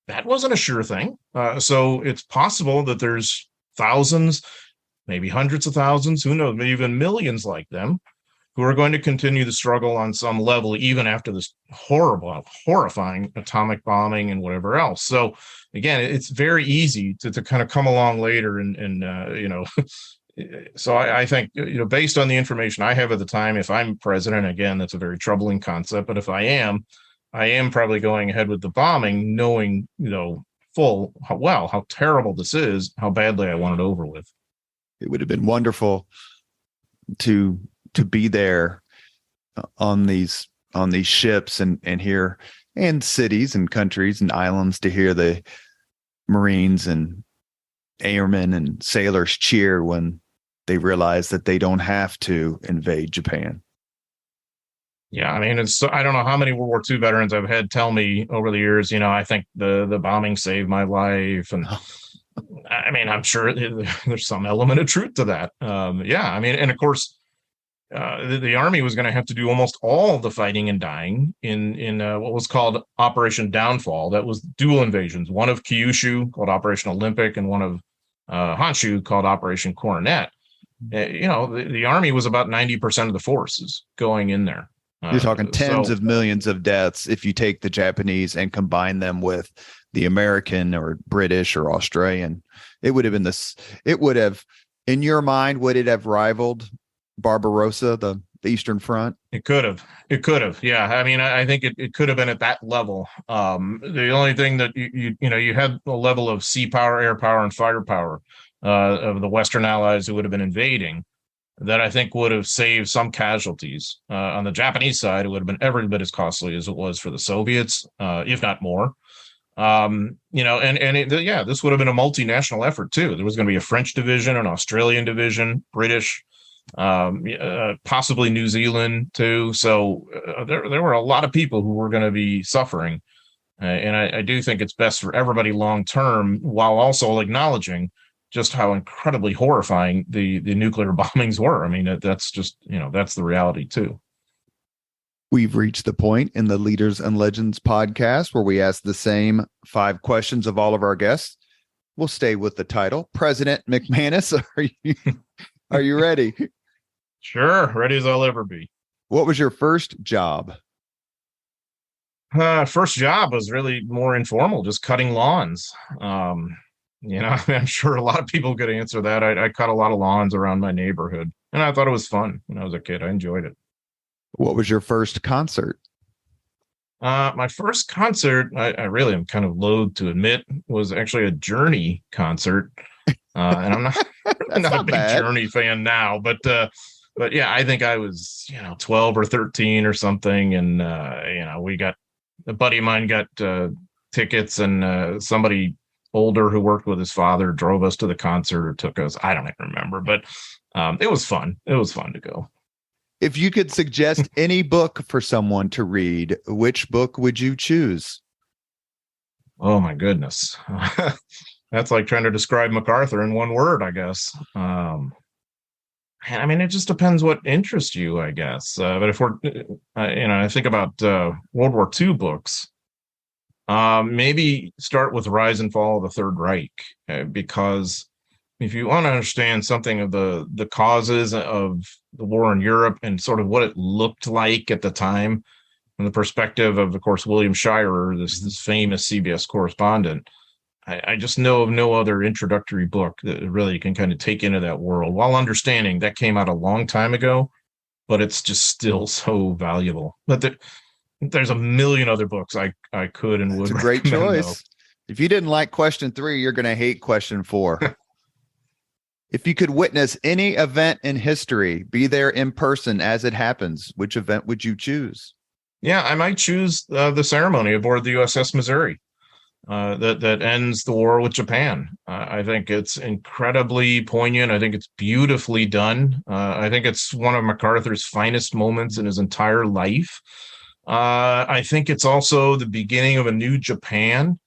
that wasn't a sure thing. So it's possible that there's thousands, maybe hundreds of thousands, who knows, maybe even millions like them, who are going to continue the struggle on some level, even after this horrifying atomic bombing and whatever else. So again, it's very easy to kind of come along later and so I think, based on the information I have at the time, if I'm president, again, that's a very troubling concept, but if I am, I am probably going ahead with the bombing, knowing, how terrible this is, how badly I want it over with. It would have been wonderful to be there on these ships and hear, and cities and countries and islands, to hear the Marines and airmen and sailors cheer when they realize that they don't have to invade Japan. Yeah, I mean, I don't know how many World War II veterans I've had tell me over the years, I think the bombing saved my life. And I mean, I'm sure there's some element of truth to that. Yeah, I mean, and of course, the Army was going to have to do almost all the fighting and dying in what was called Operation Downfall. That was dual invasions, one of Kyushu called Operation Olympic and one of Honshu called Operation Coronet. The Army was about 90% of the forces going in there. You're talking tens of millions of deaths if you take the Japanese and combine them with the American or British or Australian. It would have been it would have, in your mind, would it have rivaled Barbarossa, the Eastern Front? It could have. Yeah. I mean, I think it could have been at that level. The only thing that you had a level of sea power, air power, and firepower of the Western allies who would have been invading, that I think would have saved some casualties. On the Japanese side, it would have been every bit as costly as it was for the Soviets, if not more. This would have been a multinational effort too. There was going to be a French division, an Australian division, British, possibly New Zealand too. So there were a lot of people who were going to be suffering. And I do think it's best for everybody long term, while also acknowledging just how incredibly horrifying the nuclear bombings were. I mean, that's just, that's the reality too. We've reached the point in the Leaders and Legends podcast where we ask the same 5 questions of all of our guests. We'll stay with the title. President McManus, are you ready? Sure, ready as I'll ever be. What was your first job? First job was really more informal, just cutting lawns. I'm sure a lot of people could answer that. I cut a lot of lawns around my neighborhood, and I thought it was fun when I was a kid. I enjoyed it. What was your first concert? My first concert, I really am kind of loath to admit, was actually a Journey concert. And I'm not, not a big bad. Journey fan now, but yeah, I think I was, 12 or 13 or something. And, a buddy of mine got tickets, and somebody older who worked with his father drove us to the concert or took us. I don't even remember, but it was fun. It was fun to go. If you could suggest any book for someone to read, which book would you choose? Oh, my goodness. That's like trying to describe MacArthur in one word, I guess. I mean, it just depends what interests you, I guess. But if we're, I think about World War II books, maybe start with Rise and Fall of the Third Reich, because if you want to understand something of the causes of the war in Europe and sort of what it looked like at the time, from the perspective of course, William Shirer, this famous CBS correspondent, I just know of no other introductory book that really can kind of take into that world, while understanding that came out a long time ago, but it's just still so valuable. But there's a million other books I could and would. It's a great choice. Though. If you didn't like question 3, you're going to hate question 4. If you could witness any event in history, be there in person as it happens, which event would you choose? Yeah, I might choose the ceremony aboard the USS Missouri that ends the war with Japan. I think it's incredibly poignant. I think it's beautifully done. I think it's one of MacArthur's finest moments in his entire life. I think it's also the beginning of a new Japan.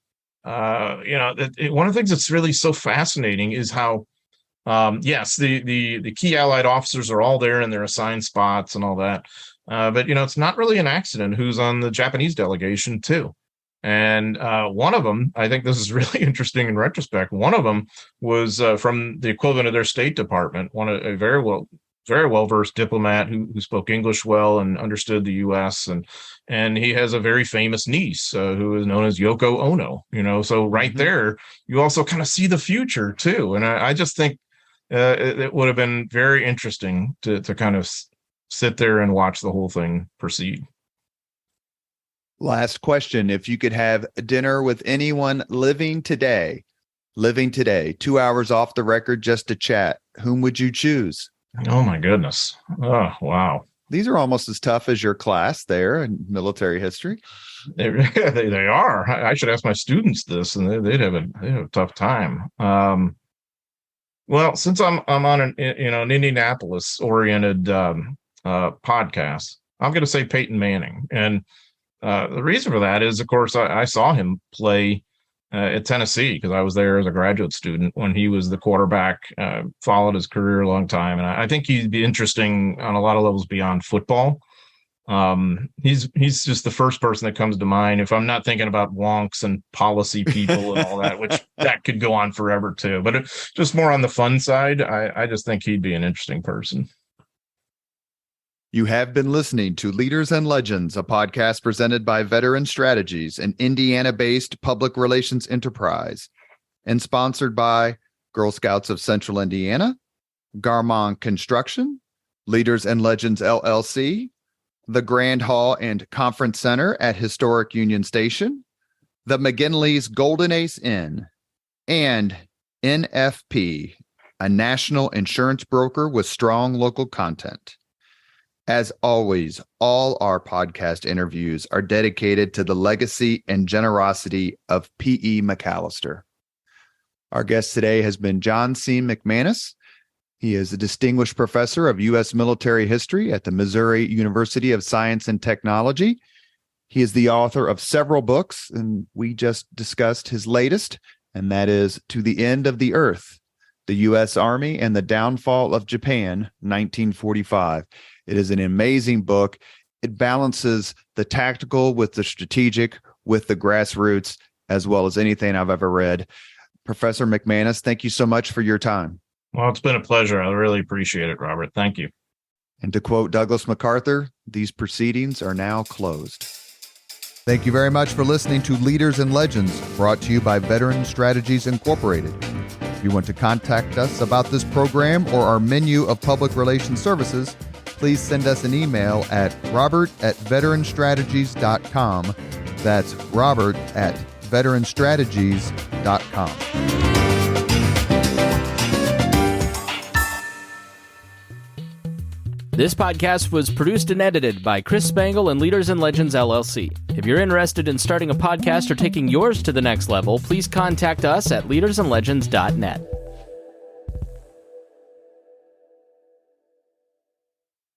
One of the things that's really so fascinating is how, yes, the key Allied officers are all there in their assigned spots and all that. But, it's not really an accident who's on the Japanese delegation, too. And one of them, I think this is really interesting in retrospect, one of them was from the equivalent of their State Department, a very well-versed diplomat who spoke English well and understood the U.S. And he has a very famous niece who is known as Yoko Ono, so right there, you also kind of see the future, too. And I just think it would have been very interesting to kind of sit there and watch the whole thing proceed. Last question. If you could have dinner with anyone living today, 2 hours off the record just to chat, whom would you choose? Oh, my goodness. Oh, wow. These are almost as tough as your class there in military history. They are. I should ask my students this, and they'd have a tough time. Well, since I'm on an Indianapolis oriented podcast, I'm going to say Peyton Manning, and the reason for that is, of course, I saw him play at Tennessee because I was there as a graduate student when he was the quarterback. Followed his career a long time, and I think he'd be interesting on a lot of levels beyond football. He's just the first person that comes to mind if I'm not thinking about wonks and policy people and all that, which that could go on forever too. But just more on the fun side, I just think he'd be an interesting person. You have been listening to Leaders and Legends, a podcast presented by Veteran Strategies, an Indiana-based public relations enterprise, and sponsored by Girl Scouts of Central Indiana, Garmong Construction, Leaders and Legends LLC, the Grand Hall and Conference Center at Historic Union Station, the McGinley's Golden Ace Inn, and NFP, a national insurance broker with strong local content. As always, all our podcast interviews are dedicated to the legacy and generosity of P.E. McAllister. Our guest today has been John C. McManus. He is a distinguished professor of U.S. military history at the Missouri University of Science and Technology. He is the author of several books, and we just discussed his latest, and that is To the End of the Earth, the U.S. Army and the Downfall of Japan, 1945. It is an amazing book. It balances the tactical with the strategic, with the grassroots, as well as anything I've ever read. Professor McManus, thank you so much for your time. Well, it's been a pleasure. I really appreciate it, Robert. Thank you. And to quote Douglas MacArthur, these proceedings are now closed. Thank you very much for listening to Leaders and Legends, brought to you by Veteran Strategies Incorporated. If you want to contact us about this program or our menu of public relations services, please send us an email at robert@veteranstrategies.com. That's robert@veteranstrategies.com. This podcast was produced and edited by Chris Spangle and Leaders and Legends LLC. If you're interested in starting a podcast or taking yours to the next level, please contact us at leadersandlegends.net.